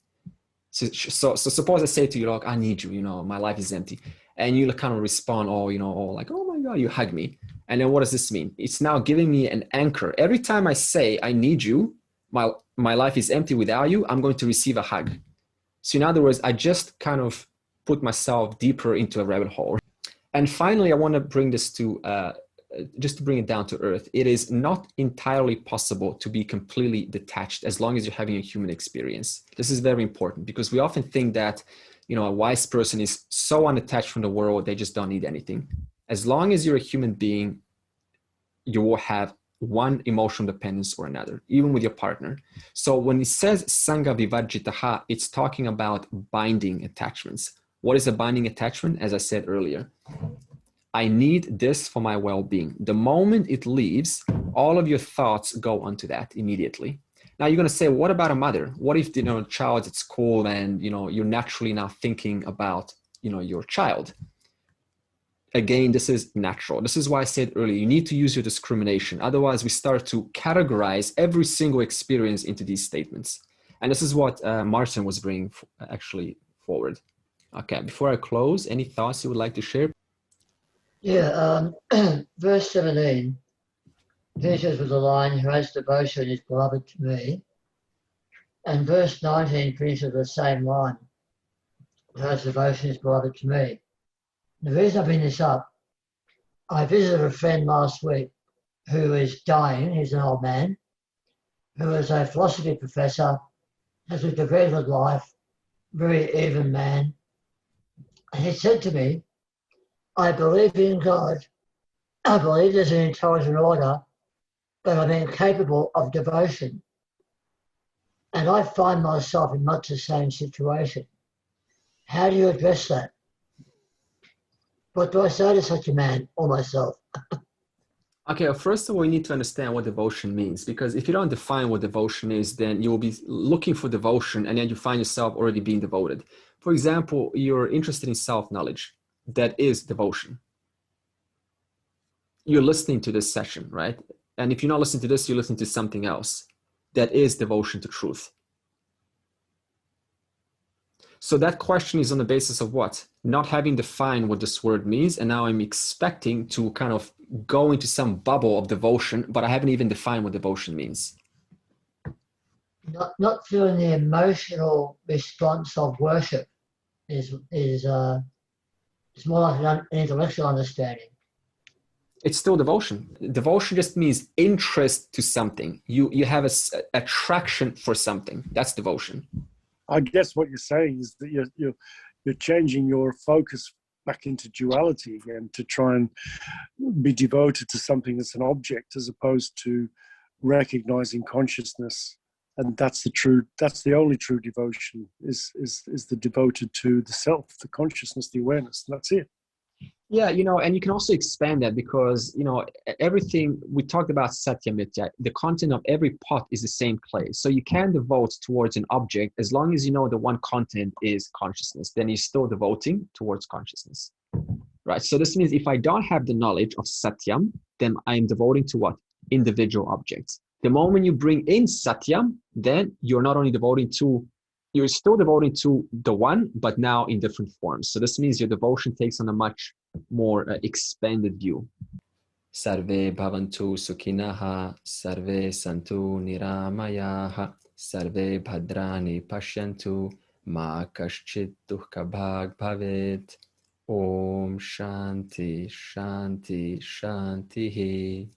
So suppose I say to you, like, I need you, my life is empty. And you kind of respond, like, oh my God, you hug me. And then what does this mean? It's now giving me an anchor. Every time I say, I need you, my life is empty without you, I'm going to receive a hug. So in other words, I just kind of put myself deeper into a rabbit hole. And finally, I want to bring this to, just to bring it down to earth. It is not entirely possible to be completely detached as long as you're having a human experience. This is very important because we often think that, a wise person is so unattached from the world, they just don't need anything. As long as you're a human being, you will have one emotional dependence or another, even with your partner. So when it says Sangha Vivarjitaha, it's talking about binding attachments. What is a binding attachment? As I said earlier, I need this for my well-being. The moment it leaves, all of your thoughts go onto that immediately. Now you're going to say, what about a mother? What if, a child at school and, you're naturally now thinking about your child. Again, this is natural. This is why I said earlier, you need to use your discrimination. Otherwise, we start to categorize every single experience into these statements. And this is what Martin was bringing actually forward. Okay, before I close, any thoughts you would like to share? Yeah, verse 17 finishes with the line, who has devotion is beloved to me. And verse 19 finishes with the same line, who has devotion is beloved to me. The reason I bring this up, I visited a friend last week who is dying. He's an old man, who is a philosophy professor, has a devoted life, very even man. And he said to me, I believe in God, I believe there's an intelligent order, but I'm incapable of devotion. And I find myself in much the same situation. How do you address that? What do I say to such a man or myself? Okay, well, first of all, you need to understand what devotion means, because if you don't define what devotion is, then you will be looking for devotion and then you find yourself already being devoted. For example, you're interested in self-knowledge. That is devotion. You're listening to this session, right? And if you're not listening to this, you're listening to something else. That is devotion to truth. So that question is on the basis of what? Not having defined what this word means, and now I'm expecting to kind of go into some bubble of devotion, but I haven't even defined what devotion means. Not feeling the emotional response of worship is more like an intellectual understanding. It's still devotion. Devotion just means interest to something. You have a attraction for something. That's devotion. I guess what you're saying is that you're changing your focus back into duality again to try and be devoted to something that's an object as opposed to recognizing consciousness. And that's the only true devotion is the devoted to the self, the consciousness, the awareness. And that's it. Yeah, and you can also expand that because, everything we talked about Satya Mithya, the content of every pot is the same clay. So you can devote towards an object as long as you know the one content is consciousness, then you're still devoting towards consciousness, right? So this means if I don't have the knowledge of Satyam, then I'm devoting to what? Individual objects. The moment you bring in Satyam, then you're not only you're still devoting to the one, but now in different forms. So this means your devotion takes on a much more expanded view. Sarve bhavantu sukhinaha, sarve santu niramayaha, sarve bhadrani pashyantu, ma kaschit dukkha bhag bhavet. Om Shanti Shanti Shanti.